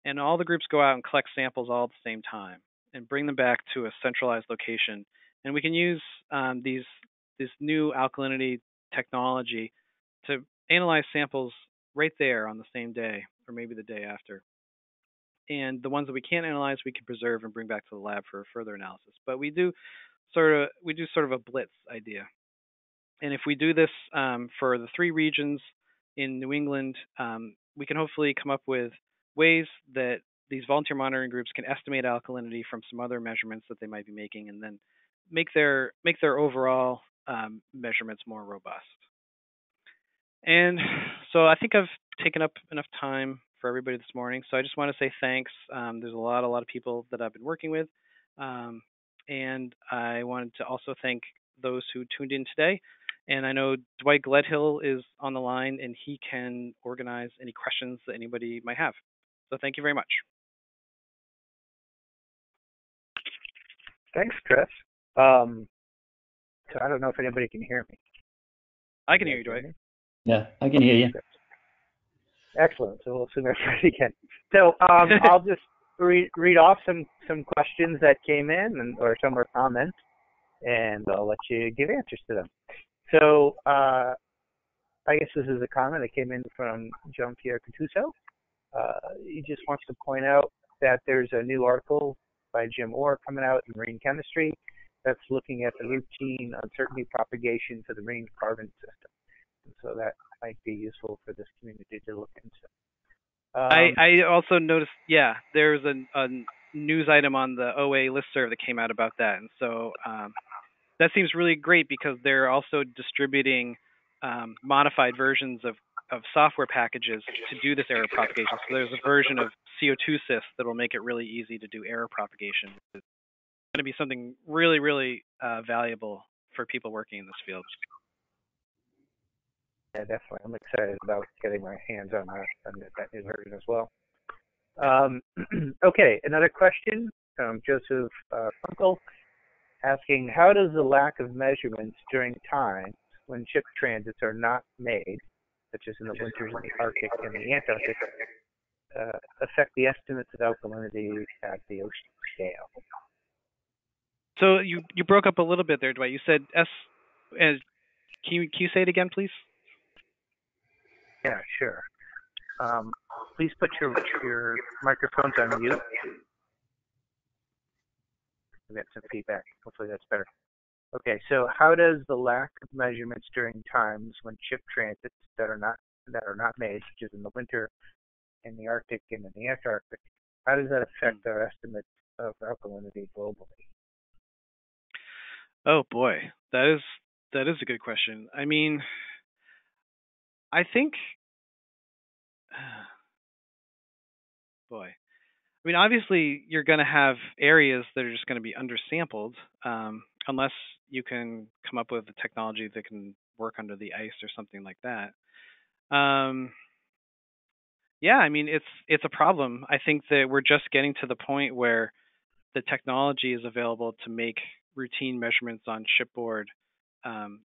and all the groups go out and collect samples all at the same time and bring them back to a centralized location. And we can use this new alkalinity technology to analyze samples right there on the same day or maybe the day after. And the ones that we can't analyze, we can preserve and bring back to the lab for further analysis. But we do sort of a blitz idea. And if we do this for the 3 regions in New England, we can hopefully come up with ways that these volunteer monitoring groups can estimate alkalinity from some other measurements that they might be making, and then make their overall measurements more robust. And so I think I've taken up enough time for everybody this morning. So I just want to say thanks. There's a lot of people that I've been working with. And I wanted to also thank those who tuned in today. And I know Dwight Gledhill is on the line, and he can organize any questions that anybody might have. So thank you very much. Thanks, Chris. So I don't know if anybody can hear me. I can hear you, Dwight. Yeah, I can hear you. Excellent. So we'll assume everybody again. So I'll just read off some questions that came in, or some are comments, and I'll let you give answers to them. So I guess this is a comment that came in from Jean-Pierre Cattuso. He just wants to point out that there's a new article by Jim Orr coming out in Marine Chemistry that's looking at the routine uncertainty propagation to the marine carbon system. And so that might be useful for this community to look into. I also noticed, yeah, there's a news item on the OA listserv that came out about that. And so that seems really great because they're also distributing modified versions of software packages to do this error propagation. So there's a version of CO2sys that will make it really easy to do error propagation. It's going to be something really, really valuable for people working in this field. Yeah, definitely. I'm excited about getting my hands on that new version as well. Okay, another question from Joseph Kunkel asking, how does the lack of measurements during times when ship transits are not made, such as in the winters in the Arctic and the Antarctic, affect the estimates of alkalinity at the ocean scale? So you broke up a little bit there, Dwight. You said can you say it again, please? Yeah, sure. Please put your microphones on mute. We got some feedback. Hopefully that's better. Okay, so how does the lack of measurements during times when ship transits that are not made, such as in the winter in the Arctic and in the Antarctic, how does that affect our estimates of alkalinity globally? Oh boy, that is a good question. I mean, I think, boy, I mean, obviously you're going to have areas that are just going to be undersampled, unless you can come up with a technology that can work under the ice or something like that. Yeah, I mean, it's a problem. I think that we're just getting to the point where the technology is available to make routine measurements on shipboard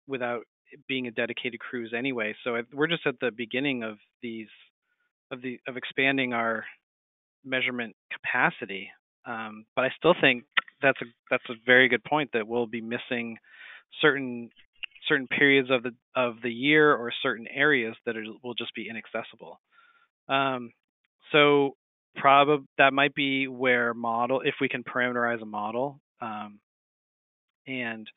without being a dedicated cruise anyway. So we're just at the beginning of of expanding our measurement capacity. But I still think that's a very good point that we'll be missing certain periods of the year or certain areas that will just be inaccessible. So that might be where if we can parameterize a model, and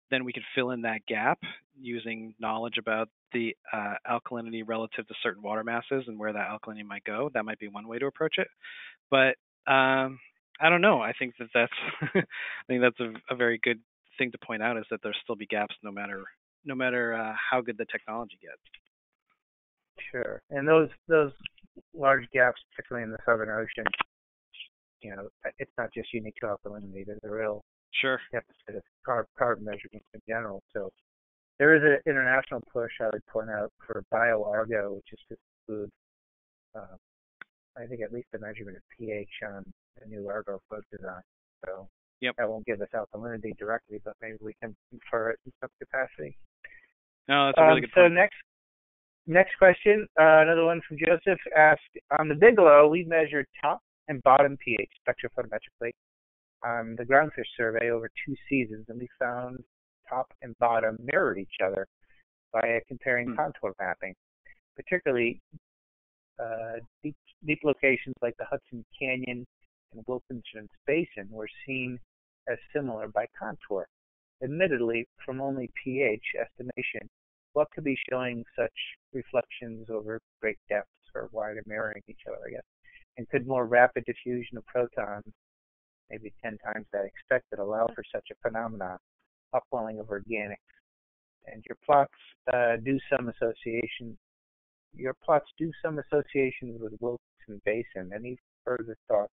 then we can fill in that gap using knowledge about the alkalinity relative to certain water masses and where that alkalinity might go. That might be one way to approach it. But I don't know. I think that's I think that's a very good thing to point out, is that there'll still be gaps no matter how good the technology gets. Sure, and those large gaps, particularly in the Southern Ocean, it's not just unique to alkalinity. There's a real deficit of carbon measurements in general. So there is an international push, I would point out, for BioArgo, which is to include, I think, at least the measurement of pH on the new Argo float design. So that won't give us alkalinity directly, but maybe we can infer it in some capacity. No, that's a really good point. So next question, another one from Joseph asked, on the Bigelow, we measured top and bottom pH spectrophotometrically on the groundfish survey over 2 seasons, and we found top and bottom mirrored each other by comparing contour mapping. Particularly deep locations like the Hudson Canyon and Wilkinson's Basin were seen as similar by contour. Admittedly, from only pH estimation, what could be showing such reflections over great depths, or why they're mirroring each other, I guess? And could more rapid diffusion of protons, maybe 10 times that expected, allow for such a phenomenon, upwelling of organics? And your plots do some association with Wilkinson Basin. Any further thoughts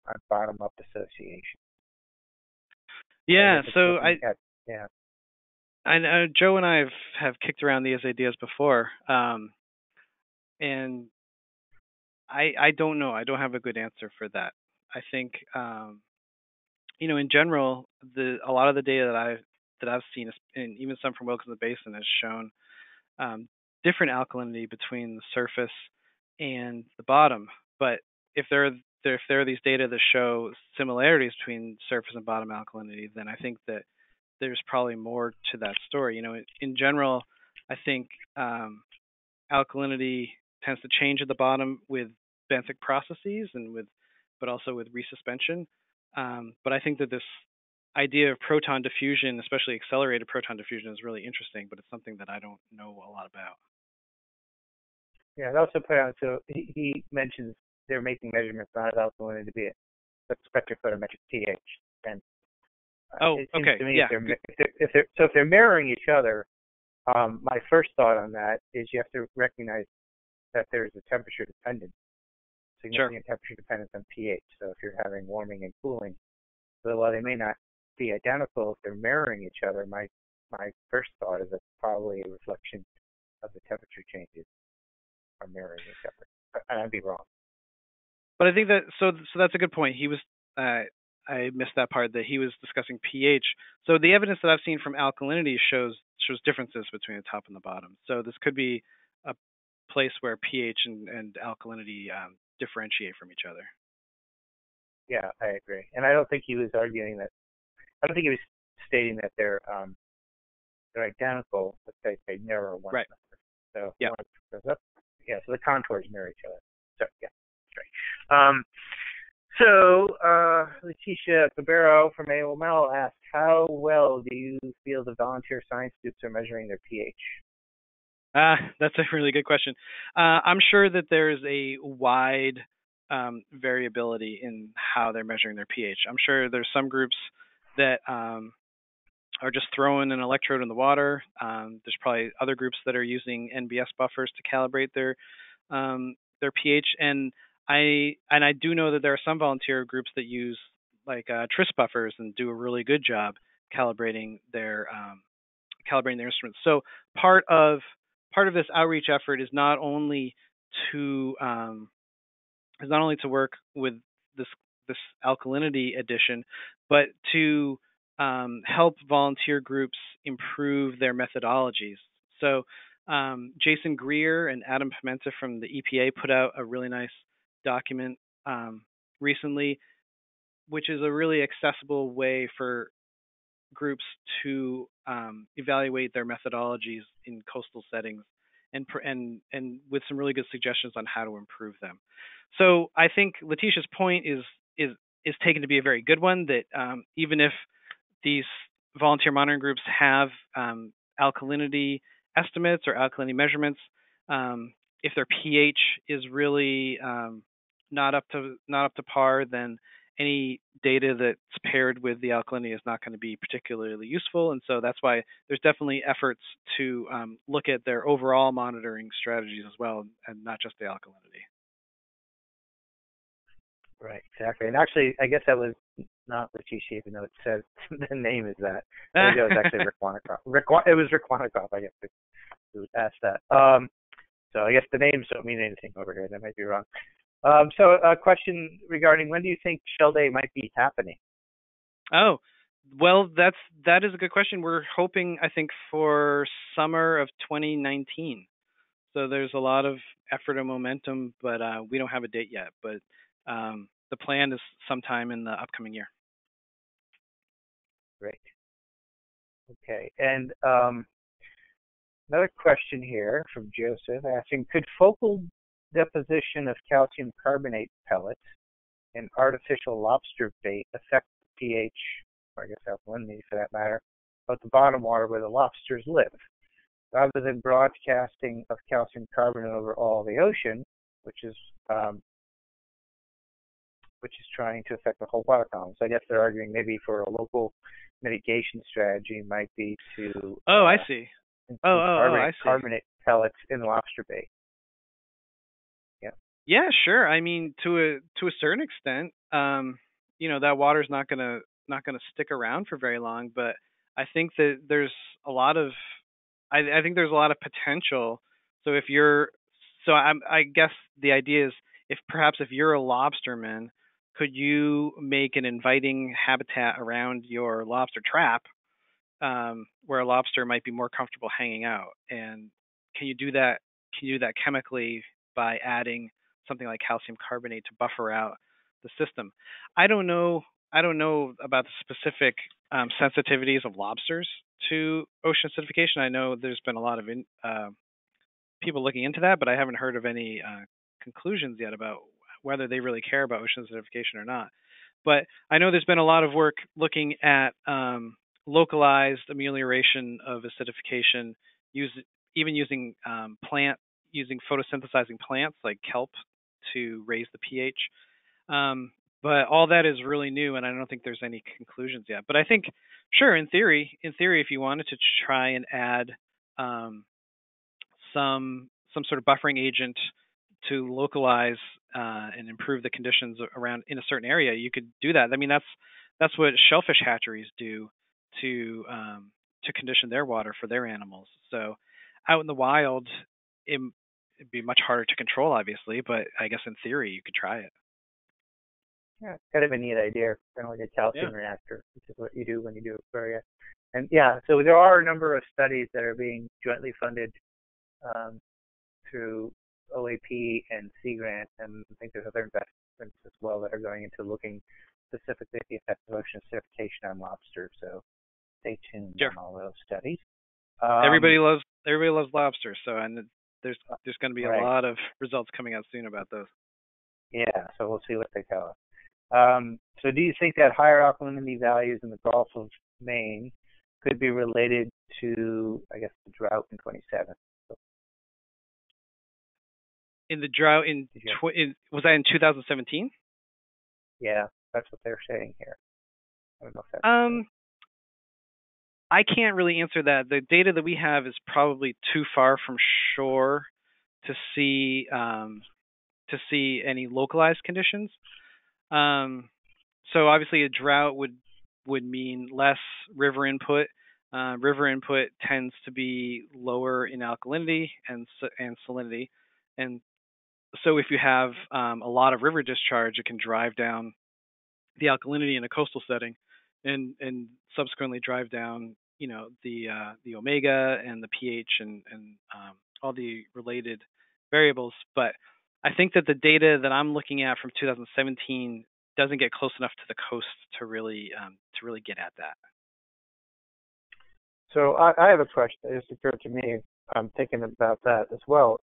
on bottom-up association? Yeah, so I know Joe and I have kicked around these ideas before, and I don't know. I don't have a good answer for that. I think in general, a lot of the data that I've seen, and even some from Wilkinson Basin, has shown different alkalinity between the surface and the bottom. But if there are these data that show similarities between surface and bottom alkalinity, then I think that there's probably more to that story. In general, I think alkalinity tends to change at the bottom with benthic processes but also with resuspension. But I think that this idea of proton diffusion, especially accelerated proton diffusion, is really interesting, but it's something that I don't know a lot about. Yeah, I also put out, so he mentions they're making measurements not of alkalinity to be a spectrophotometric pH. And it seems to me if they're mirroring each other, my first thought on that is you have to recognize that there's a temperature dependence, significant temperature dependence on pH. So if you're having warming and cooling, so while they may not be identical, if they're mirroring each other, my first thought is that's probably a reflection of the temperature changes are mirroring each other. And I'd be wrong. But I think that so that's a good point. He was I missed that part that he was discussing pH. So the evidence that I've seen from alkalinity shows differences between the top and the bottom. So this could be a place where pH and alkalinity differentiate from each other. Yeah, I agree. And I don't think he was arguing that. I don't think he was stating that they're identical, but they mirror one another. So yeah. One goes up. Yeah, so the contours mirror each other. So yeah, that's right. So Leticia Cabrero from AOML asked, how well do you feel the volunteer science groups are measuring their pH? That's a really good question. I'm sure that there's a wide variability in how they're measuring their pH. I'm sure there's some groups that are just throwing an electrode in the water. There's probably other groups that are using NBS buffers to calibrate their pH, and I do know that there are some volunteer groups that use like Tris buffers and do a really good job calibrating their instruments. So part of this outreach effort is not only to work with this alkalinity addition, but to help volunteer groups improve their methodologies. So Jason Greer and Adam Pimenta from the EPA put out a really nice document recently, which is a really accessible way for groups to evaluate their methodologies in coastal settings, and with some really good suggestions on how to improve them. So I think Leticia's point is taken to be a very good one, that even if these volunteer monitoring groups have alkalinity estimates or alkalinity measurements, if their pH is really not up to par, then any data that's paired with the alkalinity is not going to be particularly useful. And so that's why there's definitely efforts to look at their overall monitoring strategies as well, and not just the alkalinity. Right, exactly. And actually, I guess that was not Leticia, even though it says the name is that. I think it was actually Rick Wanakoff. It was Rick Wanakoff, I guess, who asked that. So I guess the names don't mean anything over here. That might be wrong. So a question regarding, when do you think Shell Day might be happening? Oh, well, that is a good question. We're hoping, I think, for summer of 2019. So there's a lot of effort and momentum, but we don't have a date yet. But the plan is sometime in the upcoming year. Great. Okay, and another question here from Joseph asking, could focal deposition of calcium carbonate pellets in artificial lobster bait affect the pH, or I guess alkalinity for that matter, of the bottom water where the lobsters live, rather than broadcasting of calcium carbonate over all the ocean, which is trying to affect the whole water column? So I guess they're arguing maybe for a local mitigation strategy might be to I see. I see. Carbonate pellets in lobster bait. Yeah, sure. I mean, to a certain extent, that water's not gonna stick around for very long. But I think that there's a lot of, I think there's a lot of potential. So I guess the idea is, if you're a lobsterman, could you make an inviting habitat around your lobster trap, where a lobster might be more comfortable hanging out? And can you do that? Can you do that chemically by adding something like calcium carbonate to buffer out the system? I don't know. I don't know about the specific sensitivities of lobsters to ocean acidification. I know there's been a lot of people looking into that, but I haven't heard of any conclusions yet about whether they really care about ocean acidification or not. But I know there's been a lot of work looking at localized amelioration of acidification, even using using photosynthesizing plants like kelp to raise the pH. But all that is really new, and I don't think there's any conclusions yet. But I think, sure, in theory, if you wanted to try and add some sort of buffering agent to localize and improve the conditions around in a certain area, you could do that. I mean, that's what shellfish hatcheries do to condition their water for their animals. So out in the wild, it'd be much harder to control, obviously, but I guess in theory you could try it. Yeah, kind of a neat idea, kind of like a calcium reactor, which is what you do when you do aquaria. And yeah, so there are a number of studies that are being jointly funded through OAP and Sea Grant, and I think there's other investments as well that are going into looking specifically at the effect of ocean acidification on lobsters. So stay tuned on all those studies. Everybody loves lobsters, so and there's going to be right. a lot of results coming out soon about those. Yeah, so we'll see what they tell us. So do you think that higher alkalinity values in the Gulf of Maine could be related to, I guess, the drought in 27? In the drought was that in 2017? Yeah, that's what they're saying here. I don't know if that's I can't really answer that. The data that we have is probably too far from shore to see any localized conditions. So obviously a drought would mean less river input. River input tends to be lower in alkalinity and salinity, and so if you have a lot of river discharge, it can drive down the alkalinity in a coastal setting, and subsequently drive down the omega and the pH and all the related variables. But I think that the data that I'm looking at from 2017 doesn't get close enough to the coast to really get at that. So I have a question that just occurred to me. I'm thinking about that as well.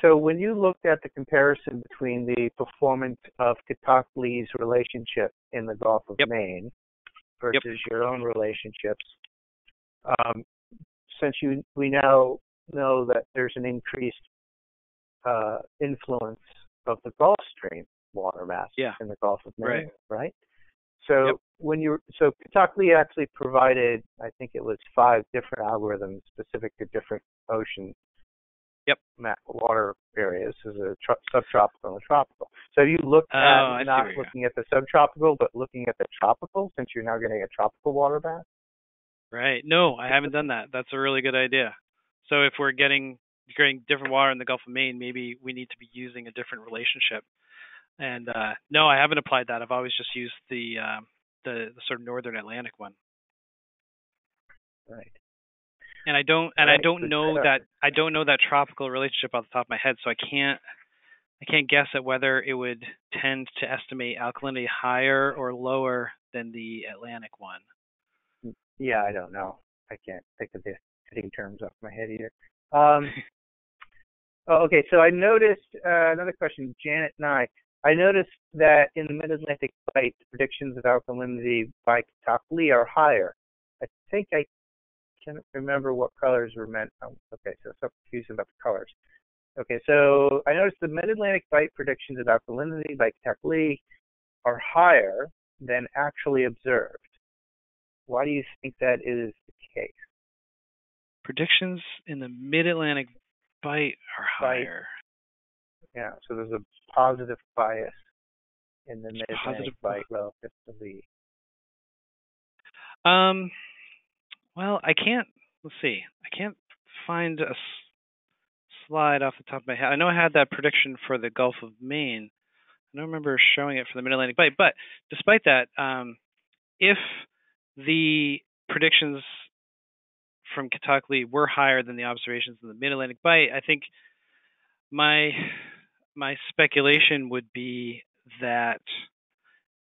So when you looked at the comparison between the performance of Katakli's relationship in the Gulf of Maine versus your own relationships, since we now know that there's an increased influence of the Gulf Stream water mass in the Gulf of Maine, right? So so Katakli actually provided, I think it was 5 different algorithms specific to different ocean water areas, as a subtropical and tropical. So you looked at not looking at the subtropical, but looking at the tropical, since you're now getting a tropical water bath? Right. No, I haven't done that. That's a really good idea. So if we're getting different water in the Gulf of Maine, maybe we need to be using a different relationship. And no, I haven't applied that. I've always just used the sort of northern Atlantic one. Right. And I don't know that tropical relationship off the top of my head, so I can't guess at whether it would tend to estimate alkalinity higher or lower than the Atlantic one. Yeah, I don't know. I can't think of the fitting terms off my head either. Okay, so I noticed another question, Janet Nye. I noticed that in the Mid-Atlantic Bight, predictions of alkalinity by Katakli are higher. I think I can't remember what colors were meant. Okay, so I'm confused about the colors. Okay, so I noticed the Mid-Atlantic Bight predictions of alkalinity by Katakli are higher than actually observed. Why do you think that is the case? Predictions in the Mid-Atlantic Bight are higher. Yeah, so there's a positive bias in the Mid-Atlantic Bight relative to Lee. Well, let's see. I can't find a slide off the top of my head. I know I had that prediction for the Gulf of Maine. I don't remember showing it for the Mid-Atlantic Bight. But despite that, if the predictions from Kitockley were higher than the observations in the Mid-Atlantic Bight, I think my speculation would be that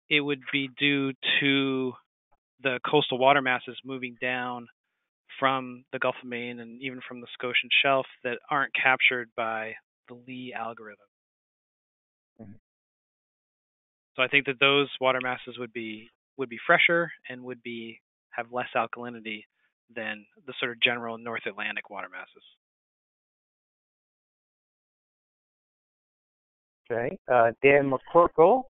it would be due to the coastal water masses moving down from the Gulf of Maine and even from the Scotian Shelf that aren't captured by the Lee algorithm. Mhm. So I think that those water masses would be fresher and would have less alkalinity than the sort of general North Atlantic water masses. Okay. Dan McCorkle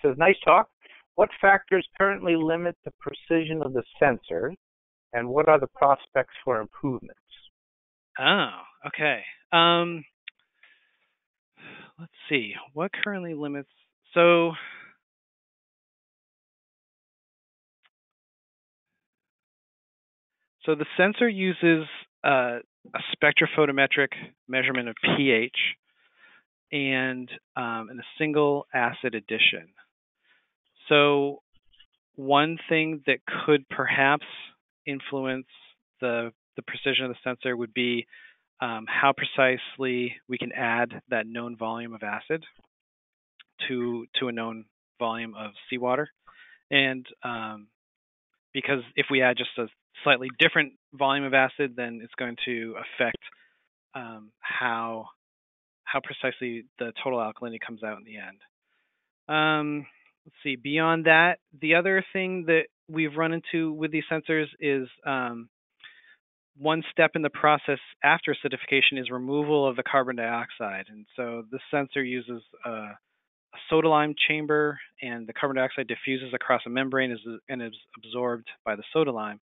says, nice talk. What factors currently limit the precision of the sensor, and what are the prospects for improvements? Oh, okay. Let's see. What currently limits? So the sensor uses a spectrophotometric measurement of pH and a single acid addition. So one thing that could perhaps influence the precision of the sensor would be how precisely we can add that known volume of acid to a known volume of seawater. And because if we add just a slightly different volume of acid, then it's going to affect how precisely the total alkalinity comes out in the end. Let's see. Beyond that, the other thing that we've run into with these sensors is one step in the process after acidification is removal of the carbon dioxide. And so this sensor uses a soda lime chamber, and the carbon dioxide diffuses across a membrane and is absorbed by the soda lime.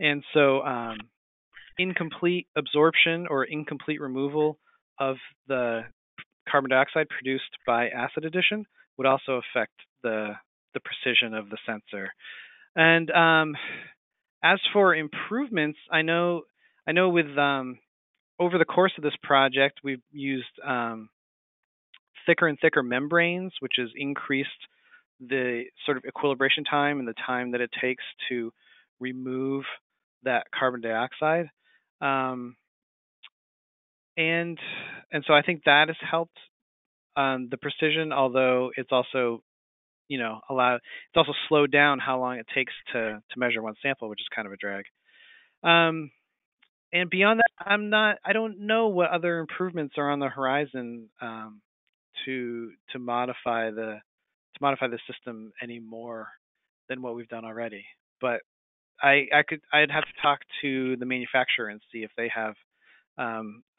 And so incomplete absorption or incomplete removal of the carbon dioxide produced by acid addition would also affect the precision of the sensor. And as for improvements, I know with over the course of this project, we've used thicker and thicker membranes, which has increased the sort of equilibration time and the time that it takes to remove that carbon dioxide. And so I think that has helped the precision, although it's also it's also slowed down how long it takes to measure one sample, which is kind of a drag. And beyond that, I don't know what other improvements are on the horizon to modify the system any more than what we've done already. But I'd have to talk to the manufacturer and see if they have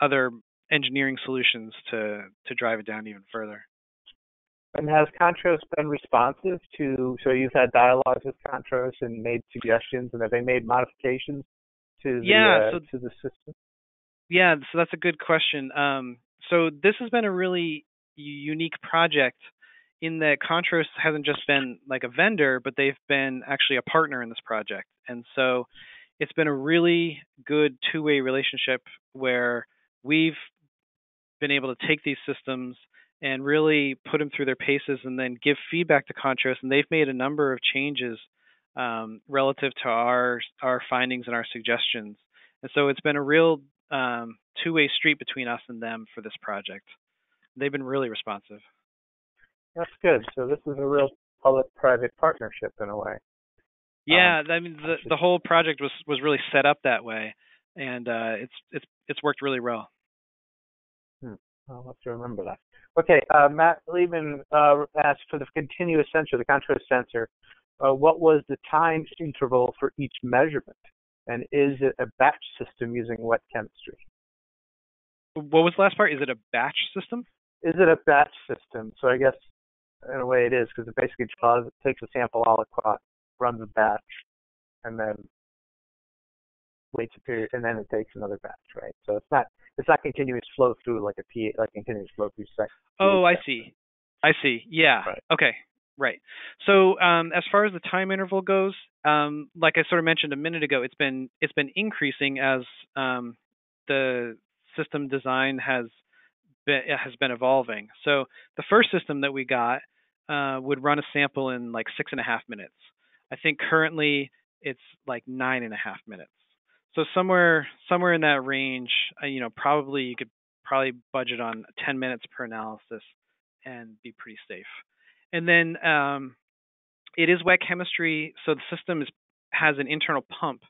other engineering solutions to drive it down even further. And has Contrast been responsive to, so you've had dialogues with Contrast and made suggestions, and have they made modifications to the system? Yeah, so that's a good question. So this has been a really unique project in that Contrast hasn't just been like a vendor, but they've been actually a partner in this project. And so it's been a really good two-way relationship where we've been able to take these systems and really put them through their paces and then give feedback to Contrast. And they've made a number of changes relative to our findings and our suggestions. And so it's been a real two-way street between us and them for this project. They've been really responsive. That's good. So this is a real public-private partnership in a way. Yeah, I mean the whole project was really set up that way, and it's worked really well. I'll have to remember that. Okay, Matt Lehman asked for the continuous sensor, the Contrast sensor. What was the time interval for each measurement, and is it a batch system using wet chemistry? What was the last part? Is it a batch system? Is it a batch system? So I guess in a way it is, because it basically takes a sample all across, runs a batch, and then waits a period, and then it takes another batch, right? So it's not continuous flow through like continuous flow through section. Oh, I see. Yeah. Right. Okay. Right. So as far as the time interval goes, like I sort of mentioned a minute ago, it's been increasing as the system design has been evolving. So the first system that we got would run a sample in like 6.5 minutes. I think currently it's like 9.5 minutes. So somewhere in that range, probably you could probably budget on 10 minutes per analysis and be pretty safe. And then it is wet chemistry, so the system has an internal pump,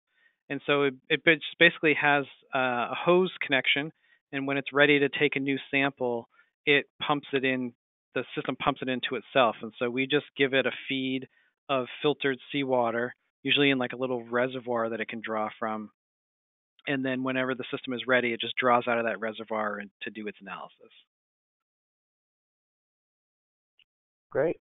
and so it basically has a hose connection, and when it's ready to take a new sample, it pumps it in. The system pumps it into itself, and so we just give it a feed of filtered seawater, usually in like a little reservoir that it can draw from, and then whenever the system is ready, it just draws out of that reservoir and to do its analysis. Great.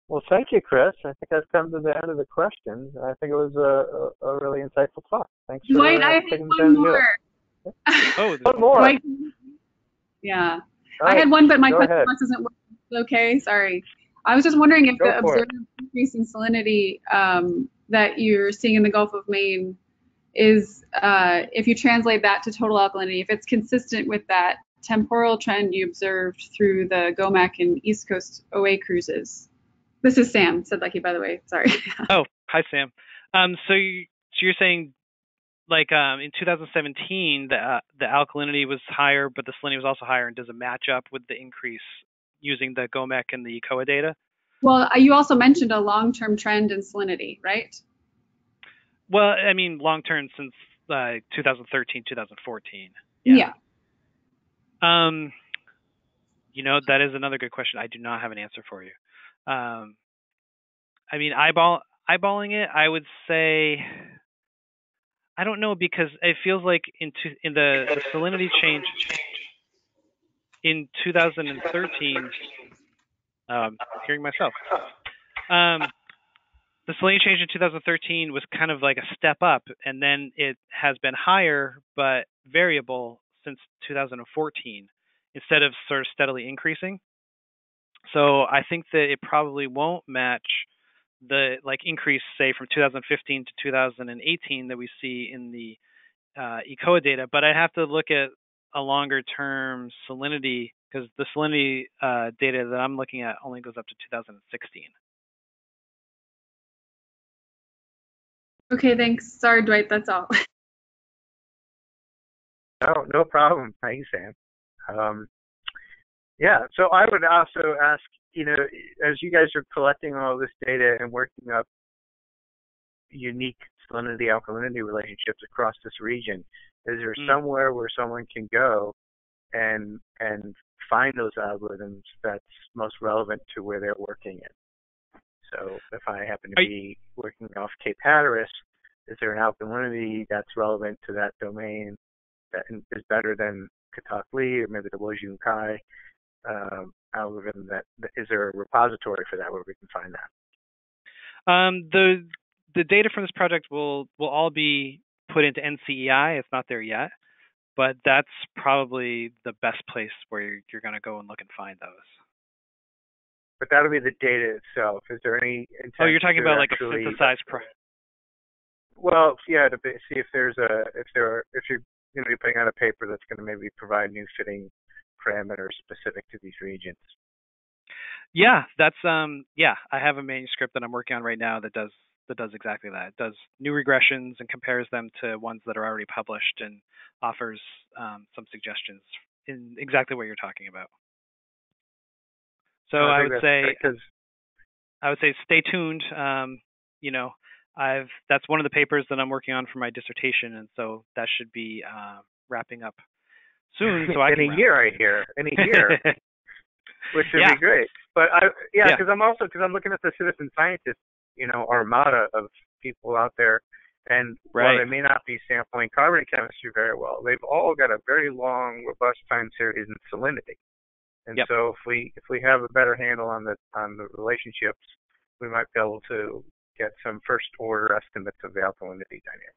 Well, thank you, Chris. I think I've come to the end of the questions. I think it was a really insightful talk. Thanks for Dwight, I taking had the time one to do it. more. Oh, One more. Dwight, yeah. All right, I had one, but my go question ahead. box isn't working. Okay, sorry. I was just wondering if Go the for it. observed increase in salinity that you're seeing in the Gulf of Maine is, if you translate that to total alkalinity, if it's consistent with that temporal trend you observed through the GOMAC and East Coast OA cruises. This is Sam, said Lucky, by the way. Sorry. Oh, hi, Sam. So you're saying, like, in 2017, the alkalinity was higher, but the salinity was also higher, and does it match up with the increase using the GOMAC and the ECOA data? Well, you also mentioned a long-term trend in salinity, right? Well, I mean, long-term since 2013, 2014. Yeah. That is another good question. I do not have an answer for you. I mean, eyeballing it, I would say, I don't know, because it feels like in the salinity change in 2013, hearing myself, the salinity change in 2013 was kind of like a step up, and then it has been higher but variable since 2014 instead of sort of steadily increasing. So I think that it probably won't match the increase, say, from 2015 to 2018 that we see in the ECOA data, but I have to look at a longer term salinity, because the salinity data that I'm looking at only goes up to 2016. Okay, thanks. Sorry, Dwight, that's all. No problem. Thanks, Sam. Yeah, so I would also ask, as you guys are collecting all this data and working up unique salinity-alkalinity relationships across this region, is there somewhere where someone can go and find those algorithms that's most relevant to where they're working in? So if I happen to be working off Cape Hatteras, is there an alkalinity that's relevant to that domain that is better than Katak Lee or maybe the Wojun Kai algorithm? Is there a repository for that where we can find that? The data from this project will all be put into NCEI. It's not there yet, but that's probably the best place where you're going to go and look and find those. But that'll be the data itself. Is there any intent? Oh, you're talking about like a synthesized Well, yeah, to see if you're putting out a paper that's going to maybe provide new fitting parameters specific to these regions. Yeah, that's I have a manuscript that I'm working on right now that does exactly that. It does new regressions and compares them to ones that are already published and offers some suggestions in exactly what you're talking about. So I would say stay tuned. That's one of the papers that I'm working on for my dissertation, and so that should be wrapping up soon. So in a year, which would be great. But because I'm looking at the citizen scientists, armada of people out there, and while they may not be sampling carbonate chemistry very well, they've all got a very long, robust time series in salinity. And so if we have a better handle on the relationships, we might be able to get some first order estimates of the alkalinity dynamic.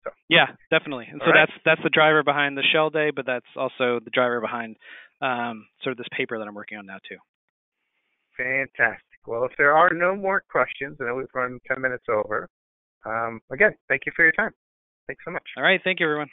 So yeah, definitely. And so that's the driver behind the Shell Day, but that's also the driver behind sort of this paper that I'm working on now too. Fantastic. Well, if there are no more questions, I know we've run 10 minutes over. Again, thank you for your time. Thanks so much. All right. Thank you, everyone.